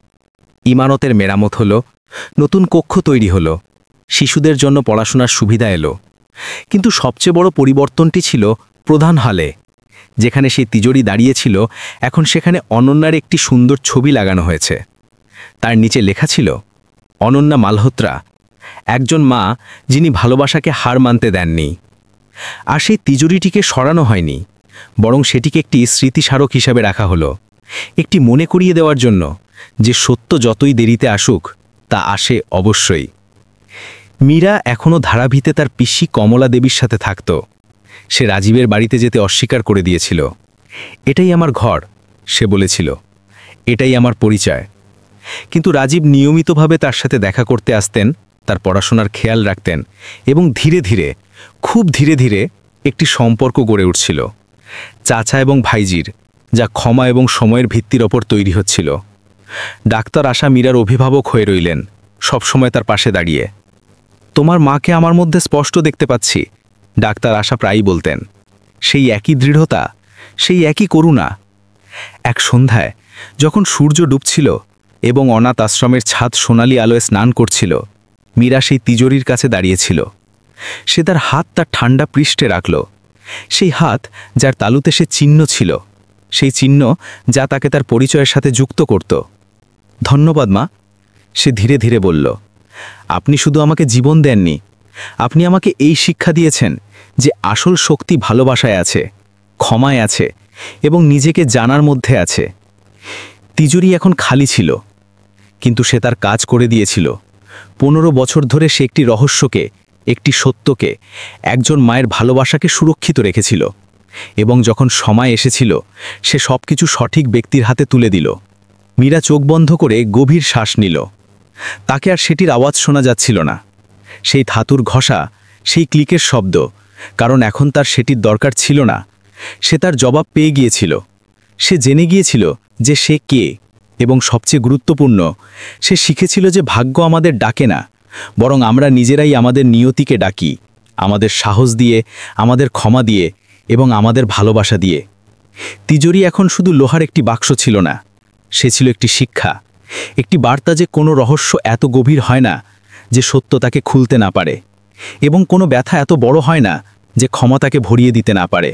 Speaker 1: ইমারতের মেরামত হলো, নতুন কক্ষ তৈরি হলো, শিশুদের জন্য পড়াশোনার সুবিধা এলো। কিন্তু সবচেয়ে বড় পরিবর্তনটি ছিল প্রধান হলে। যেখানে সেই তিজোরি দাঁড়িয়েছিল, এখন সেখানে অনন্যার একটি সুন্দর ছবি লাগানো হয়েছে। তার নিচে লেখা ছিল, অনন্যা মালহোত্রা, একজন মা যিনি ভালোবাসাকে হার মানতে দেননি। আর সেই তিজোরিটিকে সরানো হয়নি, বরং সেটিকে একটি স্মৃতিস্মারক হিসাবে রাখা হলো, একটি মনে করিয়ে দেওয়ার জন্য যে সত্য যতই দেরিতে আসুক, তা আসে অবশ্যই। মীরা এখনও ধারাভিতে তার পিসি কমলা দেবীর সাথে থাকত। সে রাজীবের বাড়িতে যেতে অস্বীকার করে দিয়েছিল। এটাই আমার ঘর, সে বলেছিল, এটাই আমার পরিচয়। কিন্তু রাজীব নিয়মিতভাবে তার সাথে দেখা করতে আসতেন, তার পড়াশোনার খেয়াল রাখতেন, এবং ধীরে ধীরে, খুব ধীরে ধীরে একটি সম্পর্ক গড়ে উঠছিল, চাচা এবং ভাইজির, যা ক্ষমা এবং সময়ের ভিত্তির ওপর তৈরি হচ্ছিল। ডাক্তার আশা মীরার অভিভাবক হয়ে রইলেন, সবসময় তার পাশে দাঁড়িয়ে। তোমার মাকে আমার মধ্যে স্পষ্ট দেখতে পাচ্ছি, ডাক্তার আশা প্রায়ই বলতেন। সেই একই দৃঢ়তা, সেই একই করুণা। এক সন্ধ্যায় যখন সূর্য ডুবছিল এবং অনাথ আশ্রমের ছাদ সোনালি আলোয় স্নান করছিল, মীরা সেই তিজোরির কাছে দাঁড়িয়েছিল। সে তার হাত তার ঠান্ডা পৃষ্ঠে রাখল, সেই হাত যার তালুতে সে চিহ্ন ছিল, সেই চিহ্ন যা তাকে তার পরিচয়ের সাথে যুক্ত করত। ধন্যবাদ মা, সে ধীরে ধীরে বলল। আপনি শুধু আমাকে জীবন দেননি, আপনি আমাকে এই শিক্ষা দিয়েছেন যে আসল শক্তি ভালোবাসায় আছে, ক্ষমায় আছে, এবং নিজেকে জানার মধ্যে আছে। তিজোরি এখন খালি ছিল, কিন্তু সে তার কাজ করে দিয়েছিল। 15 বছর ধরে সে একটি রহস্যকে, একটি সত্যকে, একজন মায়ের ভালোবাসাকে সুরক্ষিত রেখেছিল, এবং যখন সময় এসেছিল, সে সবকিছু সঠিক ব্যক্তির হাতে তুলে দিল। মীরা চোখ বন্ধ করে গভীর শ্বাস নিল। তাকে আর সেটির আওয়াজ শোনা যাচ্ছিল না, সেই ধাতুর ঘষা, সেই ক্লিকের শব্দ, কারণ এখন তার সেটির দরকার ছিল না। সে তার জবাব পেয়ে গিয়েছিল। সে জেনে গিয়েছিল যে সে কে, এবং সবচেয়ে গুরুত্বপূর্ণ, সে শিখেছিল যে ভাগ্য আমাদের ডাকে না, বরং আমরা নিজেরাই আমাদের নিয়তিকে ডাকি, আমাদের সাহস দিয়ে, আমাদের ক্ষমা দিয়ে, এবং আমাদের ভালোবাসা দিয়ে। তিজোরি এখন শুধু লোহার একটি বাক্স ছিল না, সে ছিল একটি শিক্ষা, একটি বার্তা যে কোনো রহস্য এত গভীর হয় না যে সত্য তাকে খুলতে না পারে, এবং কোনো ব্যথা এত বড় হয় না যে ক্ষমা তাকে ভরিয়ে দিতে না পারে।